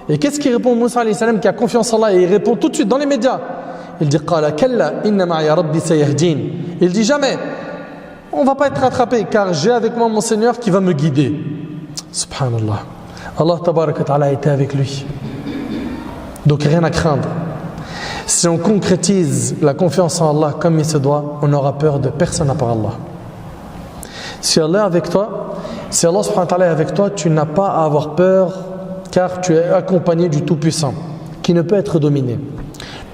Et qu'est-ce qu'il répond Moussa alayhi salam, qui a confiance en Allah, et il répond tout de suite dans les médias. Il dit: قَالَ كَلَّا إِنَّ مَعِيَ رَبِّي سَيَهْدِينِ. Il dit jamais: on ne va pas être rattrapé, car j'ai avec moi mon Seigneur qui va me guider. Subhanallah. Allah tabaraka wa ta'ala était avec lui. Donc rien à craindre. Si on concrétise la confiance en Allah comme il se doit, on n'aura peur de personne à part Allah. Si Allah est avec toi, si Allah subhanahu wa ta'ala est avec toi, tu n'as pas à avoir peur, car tu es accompagné du Tout-Puissant, qui ne peut être dominé.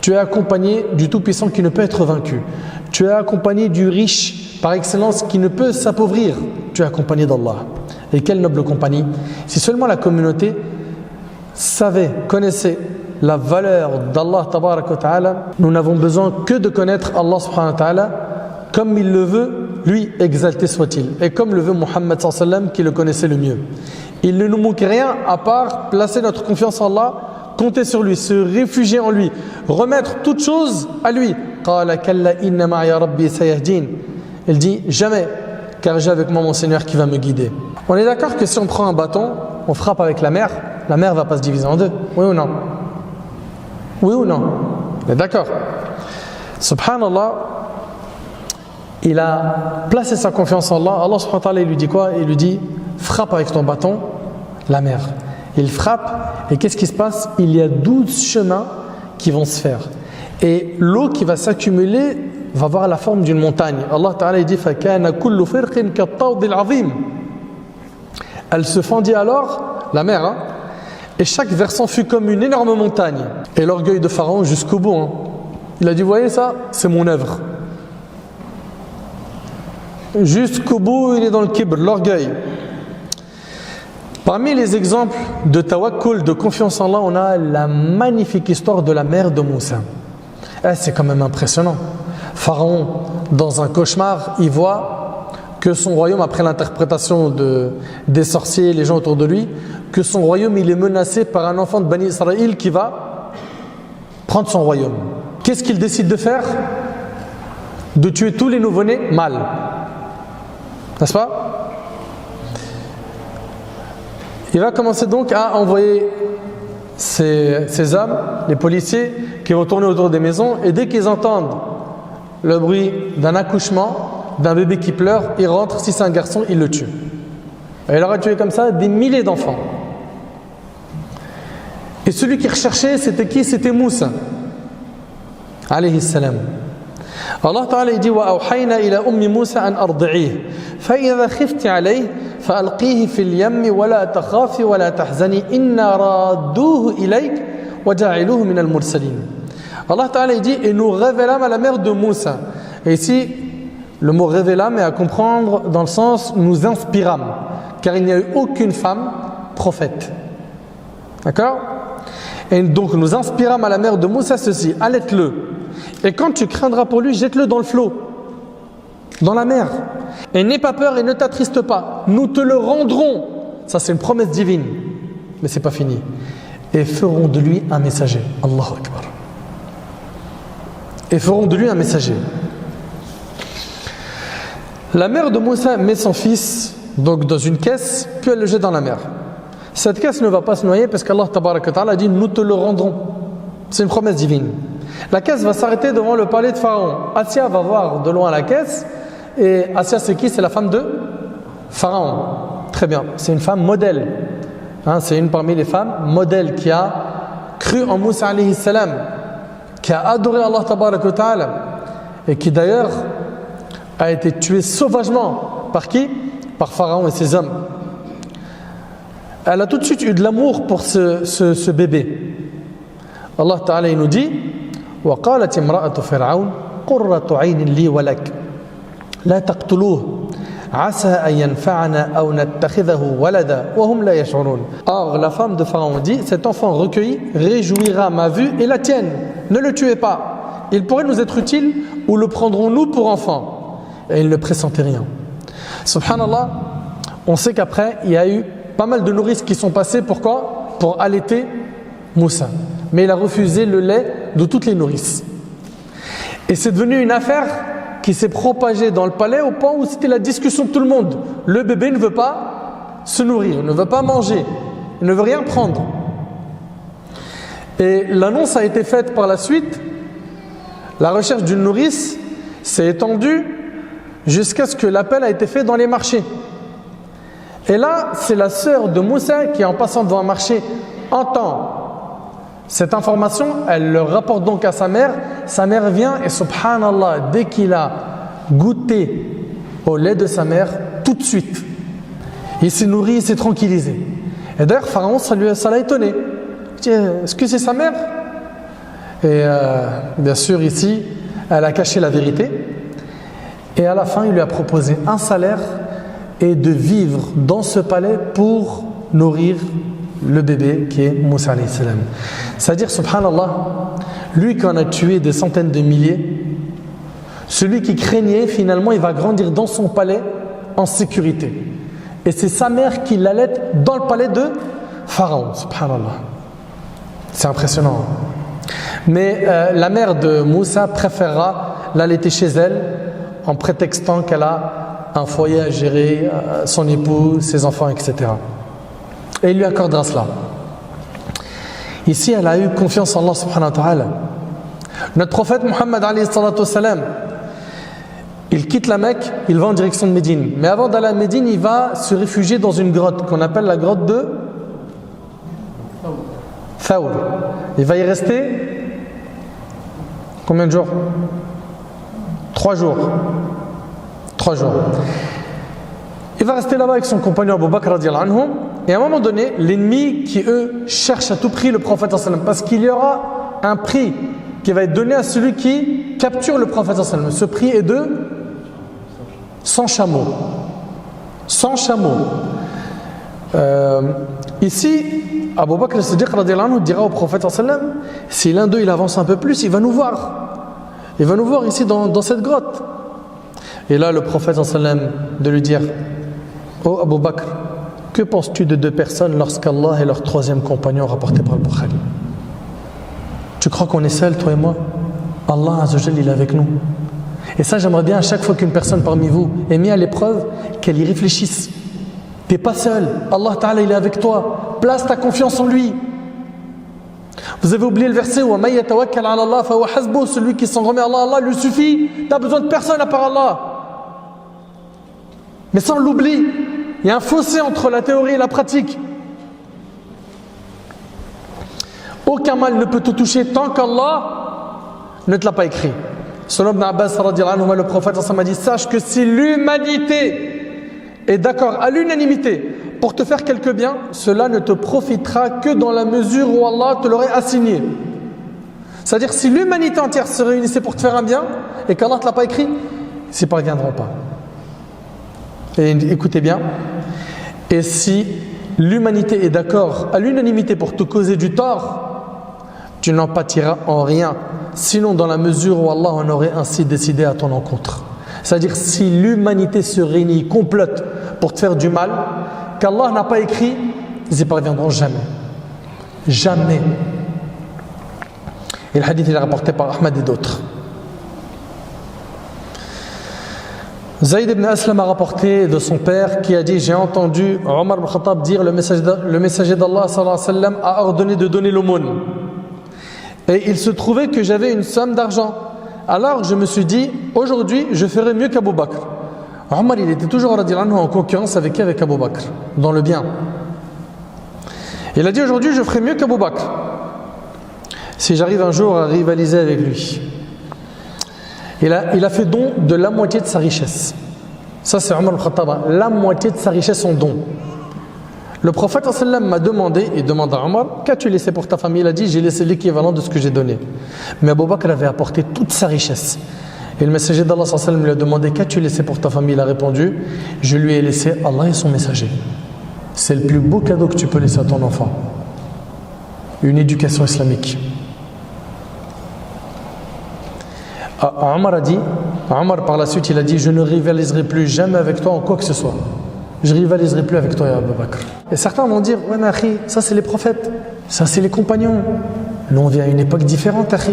Tu es accompagné du Tout-Puissant qui ne peut être vaincu. Tu es accompagné du riche par excellence qui ne peut s'appauvrir. Tu es accompagné d'Allah. Et quelle noble compagnie! Si seulement la communauté savait, connaissait la valeur d'Allah tabaraka wa ta'ala, nous n'avons besoin que de connaître Allah subhanahu wa ta'ala comme il le veut, lui, exalté soit-il, et comme le veut Muhammad sallallahu alayhi wa sallam, qui le connaissait le mieux. Il ne nous manque rien à part placer notre confiance en Allah, compter sur lui, se réfugier en lui, remettre toute chose à lui. قَالَ كَلَّا إِنَّ مَعِيَ رَبِّي سَيَهْدِينِ. Il dit: jamais, car j'ai avec moi mon Seigneur qui va me guider. On est d'accord que si on prend un bâton, on frappe avec la mer ne va pas se diviser en deux. Oui ou non? Oui ou non? On est d'accord. Subhanallah, il a placé sa confiance en Allah. Allah subhanahu wa ta'ala, il lui dit quoi? Il lui dit: frappe avec ton bâton la mer. Il frappe, et qu'est-ce qui se passe? Il y a 12 chemins qui vont se faire. Et l'eau qui va s'accumuler va avoir la forme d'une montagne. Allah ta'ala, il dit: فَكَانَ كُلُّ فِرْقٍ كَالطَّوْدِ الْعَظِيمِ. Elle se fendit alors, la mer, hein, et chaque versant fut comme une énorme montagne. Et l'orgueil de Pharaon jusqu'au bout. Hein. Il a dit: voyez ça, c'est mon œuvre. Jusqu'au bout, il est dans le kibr, l'orgueil. Parmi les exemples de tawakkul, de confiance en Allah, on a la magnifique histoire de la mère de Moussa. C'est quand même impressionnant. Pharaon, dans un cauchemar, il voit que son royaume, après l'interprétation des sorciers, les gens autour de lui, que son royaume, il est menacé par un enfant de Bani Israël qui va prendre son royaume. Qu'est-ce qu'il décide de faire? De tuer tous les nouveau-nés mâles. N'est-ce pas? Il va commencer donc à envoyer ces hommes, les policiers, qui vont tourner autour des maisons, et dès qu'ils entendent le bruit d'un accouchement, d'un bébé qui pleure, ils rentrent. Si c'est un garçon, ils le tuent. Et il aura tué comme ça des milliers d'enfants. Et celui qui recherchait, c'était qui? C'était Moussa alayhi salam. Allah Ta'ala dit: وَأَوْحَيْنَا إِلَى أُمِّ مُوسَى أَنْ أَرْضِعِيهِ فَإِذَا خِفْتِ عَلَيْهِ فَأَلْقِيهِ فِي الْيَمِّ وَلَا تَخَافِ وَلَا تَحْزَنِي إِنَّا رَادُّوهُ إِلَيْكَ وَجَاعِلُوهُ مِنَ الْمُرْسَلِينَ. Allah Ta'ala dit: et nous révélâmes à la mère de Moussa. Et ici, le mot révélâmes est à comprendre dans le sens nous inspirâmes, car il n'y a eu aucune femme prophète. D'accord? Et donc nous inspirâmes à la mère de Moussa ceci: allaite-le. Et quand tu craindras pour lui, jette-le dans le flot, dans la mer. Et n'aie pas peur et ne t'attriste pas. Nous te le rendrons. Ça, c'est une promesse divine. Mais c'est pas fini. Et ferons de lui un messager. Allahu Akbar. Et feront de lui un messager. La mère de Moussa met son fils donc dans une caisse, puis elle le jette dans la mer. Cette caisse ne va pas se noyer parce qu'Allah Tabaraka wa Ta'ala dit: nous te le rendrons. C'est une promesse divine. La caisse va s'arrêter devant le palais de Pharaon. Assia va voir de loin la caisse. Et Assia, c'est qui? C'est la femme de Pharaon. Très bien. C'est une femme modèle. Hein, c'est une parmi les femmes modèles qui a cru en Moussa alayhi salam, qui a adoré Allah Tabaraka wa Ta'ala, et qui d'ailleurs a été tuée sauvagement. Par qui? Par Pharaon et ses hommes. Elle a tout de suite eu de l'amour pour ce bébé. Allah Ta'ala, il nous dit: وقالت امرأة فرعون قرة عين لي ولك لا تقتلوه عسى أن ينفعنا أو نتخذه ولدا وهم لا يشعرون. Or, la femme de Pharaon dit, cet enfant recueilli réjouira ma vue et la tienne. Ne le tuez pas. Il pourrait nous être utile ou le prendrons-nous pour enfant? Et il ne pressentait rien. Subhanallah, on sait qu'après, il y a eu pas mal de nourrices qui sont passées. Pourquoi? Pour allaiter Moussa. Mais il a refusé le lait de toutes les nourrices. Et c'est devenu une affaire qui s'est propagée dans le palais au point où c'était la discussion de tout le monde. Le bébé ne veut pas se nourrir, ne veut pas manger, il ne veut rien prendre. Et l'annonce a été faite par la suite. La recherche d'une nourrice s'est étendue jusqu'à ce que l'appel a été fait dans les marchés. Et là, c'est la sœur de Moussa qui, en passant devant un marché, entend cette information. Elle le rapporte donc à sa mère. Sa mère vient et subhanallah, dès qu'il a goûté au lait de sa mère, tout de suite, il s'est nourri, il s'est tranquillisé. Et d'ailleurs, Pharaon, ça l'a étonné. Il dit, est-ce que c'est sa mère? Et bien sûr, ici, elle a caché la vérité. Et à la fin, il lui a proposé un salaire et de vivre dans ce palais pour nourrir le bébé qui est Moussa alayhi salam. C'est-à-dire, subhanallah, lui qui en a tué des centaines de milliers, celui qui craignait, finalement, il va grandir dans son palais en sécurité. Et c'est sa mère qui l'allaite dans le palais de Pharaon, subhanallah. C'est impressionnant. Mais la mère de Moussa préférera l'allaiter chez elle en prétextant qu'elle a un foyer à gérer, son époux, ses enfants, etc. Et il lui accordera cela. Ici, elle a eu confiance en Allah subhanahu wa ta'ala. Notre prophète Muhammad alayhi salatu wassalam, il quitte la Mecque, il va en direction de Médine. Mais avant d'aller à Médine, il va se réfugier dans une grotte qu'on appelle la grotte de Thawr. Il va y rester combien de jours? 3 jours. 3 jours. Il va rester là-bas avec son compagnon Abu Bakr radiyallahu anhu. Et à un moment donné, l'ennemi qui eux cherchent à tout prix le prophète sallam, parce qu'il y aura un prix qui va être donné à celui qui capture le prophète sallam. Ce prix est de 100 chameaux. 100 chameaux. Ici, Abu Bakr as-Siddiq radiyallahu anhu dira au prophète sallam, si l'un d'eux il avance un peu plus, il va nous voir. Il va nous voir ici dans cette grotte. Et là, le prophète sallam de lui dire, oh Abu Bakr, que penses-tu de 2 personnes lorsqu'Allah est leur 3e compagnon rapporté par le Bukhari? Tu crois qu'on est seuls, toi et moi? Allah Azza wa Jalla, il est avec nous. Et ça, j'aimerais bien à chaque fois qu'une personne parmi vous est mise à l'épreuve, qu'elle y réfléchisse. Tu n'es pas seul. Allah Ta'ala, il est avec toi. Place ta confiance en lui. Vous avez oublié le verset où celui qui s'en remet à Allah, Allah lui suffit. Tu n'as besoin de personne à part Allah. Mais sans l'oubli, il y a un fossé entre la théorie et la pratique. Aucun mal ne peut te toucher tant qu'Allah ne te l'a pas écrit. Selon Ibn Abbas, le prophète a dit, sache que si l'humanité est d'accord à l'unanimité pour te faire quelque bien, cela ne te profitera que dans la mesure où Allah te l'aurait assigné. C'est-à-dire, si l'humanité entière se réunissait pour te faire un bien et qu'Allah ne te l'a pas écrit, ils n'y parviendront pas. Et écoutez bien, et si l'humanité est d'accord à l'unanimité pour te causer du tort, tu n'en pâtiras en rien, sinon dans la mesure où Allah en aurait ainsi décidé à ton encontre. C'est-à-dire, si l'humanité se réunit, complote pour te faire du mal, qu'Allah n'a pas écrit, ils n'y parviendront jamais. Jamais. Et le hadith il est rapporté par Ahmad et d'autres. Zayd ibn Aslam a rapporté de son père qui a dit, j'ai entendu Omar ibn Khattab dire, le messager d'Allah sallallahu alayhi wa sallam a ordonné de donner l'aumône. Et il se trouvait que j'avais une somme d'argent. Alors je me suis dit, aujourd'hui je ferai mieux qu'Abu Bakr. Omar il était toujours en concurrence avec qui? Avec Abu Bakr, dans le bien. Il a dit, aujourd'hui je ferai mieux qu'Abu Bakr, si j'arrive un jour à rivaliser avec lui. Il a fait don de la moitié de sa richesse. Ça c'est Omar al-Khattab, la moitié de sa richesse en don. Le prophète sallam m'a demandé, il demande à Omar, qu'as-tu laissé pour ta famille? Il a dit, j'ai laissé l'équivalent de ce que j'ai donné. Mais Abu Bakr avait apporté toute sa richesse. Et le messager d'Allah sallallahu alayhi wa sallam lui a demandé: qu'as-tu laissé pour ta famille? Il a répondu: je lui ai laissé Allah et son messager. C'est le plus beau cadeau que tu peux laisser à ton enfant, une éducation islamique. Omar a dit, Omar par la suite il a dit: je ne rivaliserai plus jamais avec toi en quoi que ce soit. Je rivaliserai plus avec toi, ya Abu Bakr. Et certains vont dire: ouais mais akhi, ça c'est les prophètes, ça c'est les compagnons. Nous on vit à une époque différente, akhi.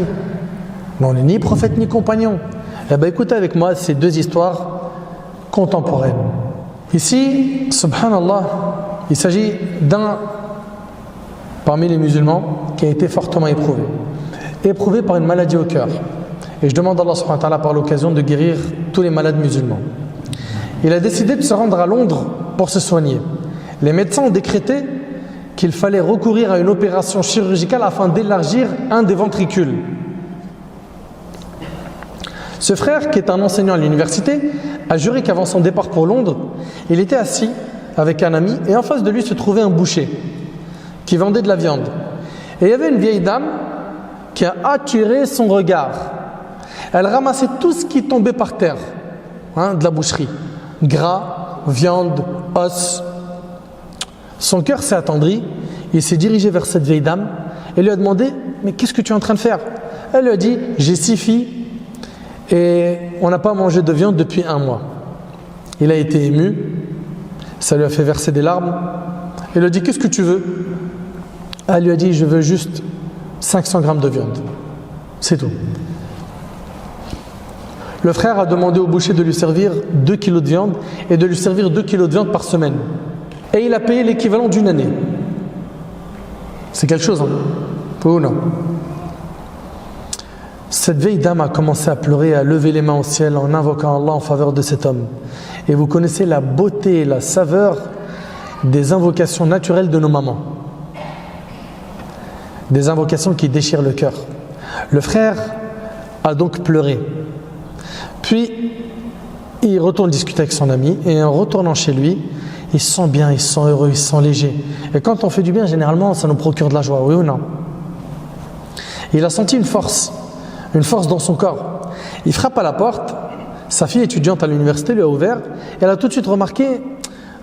Nous on n'est ni prophète ni compagnon. Eh bien écoutez avec moi ces deux histoires contemporaines. Ici, subhanallah, il s'agit d'un parmi les musulmans qui a été fortement éprouvé par une maladie au cœur. Et je demande à Allah subhanahu wa ta'ala par l'occasion de guérir tous les malades musulmans. Il a décidé de se rendre à Londres pour se soigner. Les médecins ont décrété qu'il fallait recourir à une opération chirurgicale afin d'élargir un des ventricules. Ce frère, qui est un enseignant à l'université, a juré qu'avant son départ pour Londres, il était assis avec un ami et en face de lui se trouvait un boucher qui vendait de la viande. Et il y avait une vieille dame qui a attiré son regard. Elle ramassait tout ce qui tombait par terre, de la boucherie. Gras, viande, os. Son cœur s'est attendri. Il s'est dirigé vers cette vieille dame et lui a demandé: mais qu'est-ce que tu es en train de faire? Elle lui a dit: j'ai 6 filles et on n'a pas mangé de viande depuis 1 mois. Il a été ému, ça lui a fait verser des larmes. Il lui a dit: qu'est-ce que tu veux? Elle lui a dit: je veux juste 500 grammes de viande, c'est tout. Le frère a demandé au boucher de lui servir 2 kilos de viande et de lui servir 2 kilos de viande par semaine. Et il a payé l'équivalent d'une année. C'est quelque chose, hein? Ou non? Cette vieille dame a commencé à pleurer, à lever les mains au ciel en invoquant Allah en faveur de cet homme. Et vous connaissez la beauté et la saveur des invocations naturelles de nos mamans. Des invocations qui déchirent le cœur. Le frère a donc pleuré. Puis, il retourne discuter avec son ami et en retournant chez lui, il se sent bien, il se sent heureux, il se sent léger. Et quand on fait du bien, généralement, ça nous procure de la joie, oui ou non? Il a senti une force dans son corps. Il frappe à la porte, sa fille étudiante à l'université lui a ouvert et elle a tout de suite remarqué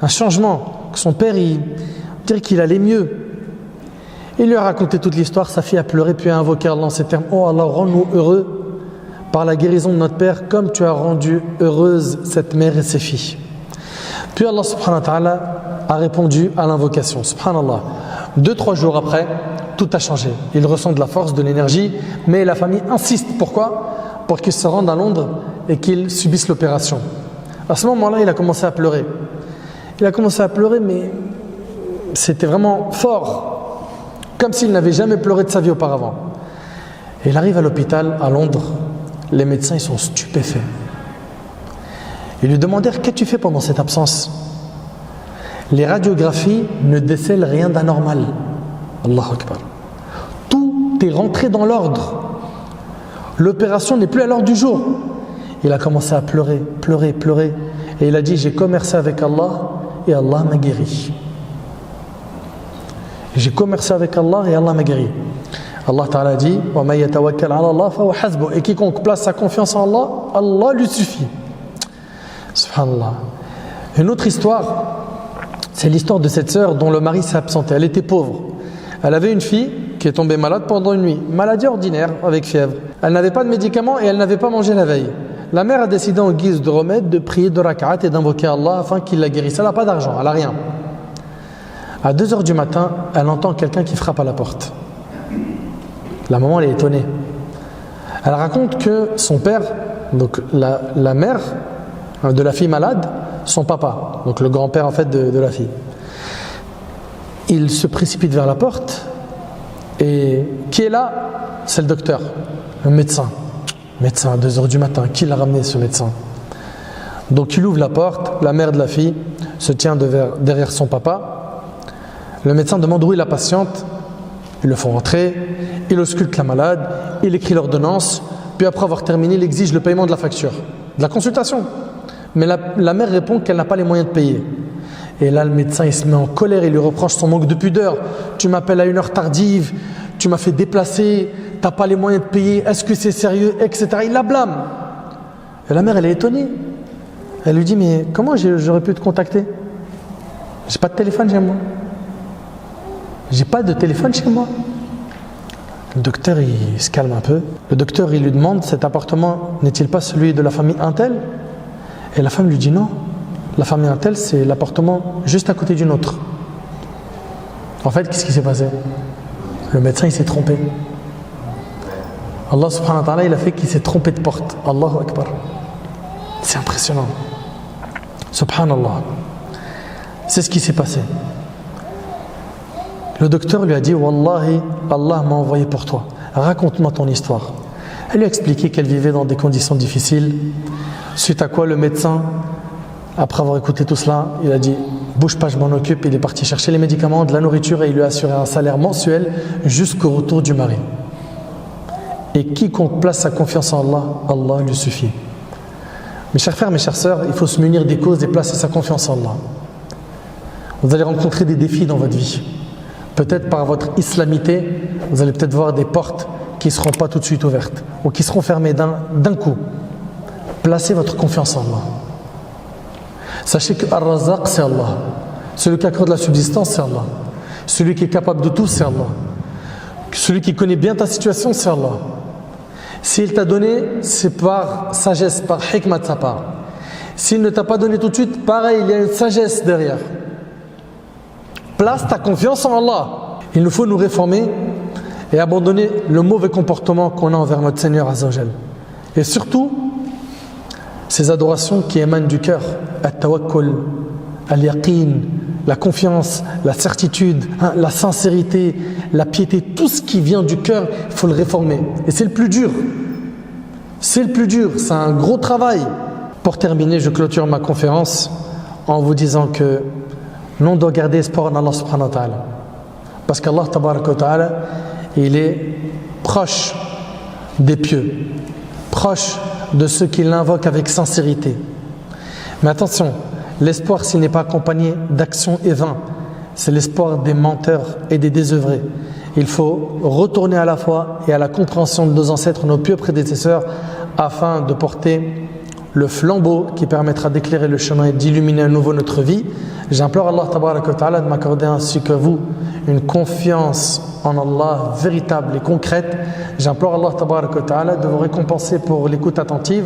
un changement, que son père, il dirait qu'il allait mieux. Il lui a raconté toute l'histoire, sa fille a pleuré puis a invoqué Allah en ces termes: oh Allah, rends-nous heureux par la guérison de notre père comme tu as rendu heureuse cette mère et ses filles. Puis Allah subhanahu wa ta'ala a répondu à l'invocation. Subhanallah. 2-3 jours après, tout a changé. Il ressent de la force, de l'énergie, mais la famille insiste. Pourquoi? Pour qu'il se rende à Londres et qu'il subisse l'opération. À ce moment-là, il a commencé à pleurer. Il a commencé à pleurer, mais c'était vraiment fort, comme s'il n'avait jamais pleuré de sa vie auparavant. Et il arrive à l'hôpital à Londres. Les médecins, ils sont stupéfaits. Ils lui demandèrent: qu'as-tu fait pendant cette absence? Les radiographies ne décèlent rien d'anormal. Allahu Akbar. Tout est rentré dans l'ordre. L'opération n'est plus à l'ordre du jour. Il a commencé à pleurer. Et il a dit: j'ai commercé avec Allah et Allah m'a guéri. J'ai commercé avec Allah et Allah m'a guéri. Allah Ta'ala dit: وَمَن يَتَوَكَّلْ عَلَى اللَّهِ فَهُوَ حَسْبُهُ. Et quiconque place sa confiance en Allah, Allah lui suffit. Subhanallah. Une autre histoire, c'est l'histoire de cette sœur dont le mari s'est absenté. Elle était pauvre. Elle avait une fille qui est tombée malade pendant une nuit. Maladie ordinaire avec fièvre. Elle n'avait pas de médicaments et elle n'avait pas mangé la veille. La mère a décidé en guise de remède de prier 2 rak'at et d'invoquer Allah afin qu'il la guérisse. Elle n'a pas d'argent, elle n'a rien. À 2h du matin, elle entend quelqu'un qui frappe à la porte. La maman, elle est étonnée. Elle raconte que son père, donc la mère de la fille malade, son papa, donc le grand-père en fait de la fille, il se précipite vers la porte et qui est là? C'est le docteur, le médecin. Médecin à 2h du matin, qui l'a ramené ce médecin? Donc il ouvre la porte, la mère de la fille se tient derrière son papa. Le médecin demande où est la patiente. Ils le font entrer, il ausculte la malade, il écrit l'ordonnance, puis après avoir terminé, il exige le paiement de la facture, de la consultation. Mais la mère répond qu'elle n'a pas les moyens de payer. Et là, le médecin, il se met en colère, il lui reproche son manque de pudeur. Tu m'appelles à une heure tardive, tu m'as fait déplacer, tu n'as pas les moyens de payer, est-ce que c'est sérieux, etc. Il la blâme. Et la mère, elle est étonnée. Elle lui dit, mais comment j'aurais pu te contacter? J'ai pas de téléphone chez moi. J'ai pas de téléphone chez moi. Le docteur, il se calme un peu. Le docteur, il lui demande, cet appartement n'est-il pas celui de la famille Intel? Et la femme lui dit non. La famille Intel, c'est l'appartement juste à côté d'une autre. En fait, qu'est-ce qui s'est passé? Le médecin, il s'est trompé. Allah subhanahu wa ta'ala, il a fait qu'il s'est trompé de porte. Allahu Akbar. C'est impressionnant. Subhanallah. C'est ce qui s'est passé. Le docteur lui a dit, Wallahi, Allah m'a envoyé pour toi. Raconte-moi ton histoire. Elle lui a expliqué qu'elle vivait dans des conditions difficiles. Suite à quoi le médecin, après avoir écouté tout cela, il a dit, bouge pas, je m'en occupe. Il est parti chercher les médicaments, de la nourriture et il lui a assuré un salaire mensuel jusqu'au retour du mari. Et quiconque place sa confiance en Allah, Allah lui suffit. Mes chers frères, mes chères sœurs, il faut se munir des causes et placer sa confiance en Allah. Vous allez rencontrer des défis dans votre vie. Peut-être par votre islamité, vous allez peut-être voir des portes qui ne seront pas tout de suite ouvertes ou qui seront fermées d'un coup. Placez votre confiance en Allah. Sachez que Ar-Razzaq, c'est Allah. Celui qui accorde la subsistance, c'est Allah. Celui qui est capable de tout, c'est Allah. Celui qui connaît bien ta situation, c'est Allah. S'il t'a donné, c'est par sagesse, par hikmah de sa part. S'il ne t'a pas donné tout de suite, pareil, il y a une sagesse derrière. Place ta confiance en Allah. Il nous faut nous réformer et abandonner le mauvais comportement qu'on a envers notre Seigneur Azza wa Jal. Et surtout, ces adorations qui émanent du cœur, at-tawakkul, al-yaqin, la confiance, la certitude, la sincérité, la piété, tout ce qui vient du cœur, il faut le réformer. Et c'est le plus dur. C'est le plus dur, c'est un gros travail. Pour terminer, je clôture ma conférence en vous disant que l'on doit garder espoir en Allah subhanahu wa ta'ala. Parce qu'Allah tabaraka wa ta'ala, il est proche des pieux, proche de ceux qui l'invoquent avec sincérité. Mais attention, l'espoir s'il n'est pas accompagné d'action et vain, c'est l'espoir des menteurs et des désœuvrés. Il faut retourner à la foi et à la compréhension de nos ancêtres, nos pieux prédécesseurs, afin de porter le flambeau qui permettra d'éclairer le chemin et d'illuminer à nouveau notre vie. J'implore Allah tabaraka wa ta'ala de m'accorder ainsi que vous une confiance en Allah véritable et concrète. J'implore Allah tabaraka wa ta'ala de vous récompenser pour l'écoute attentive.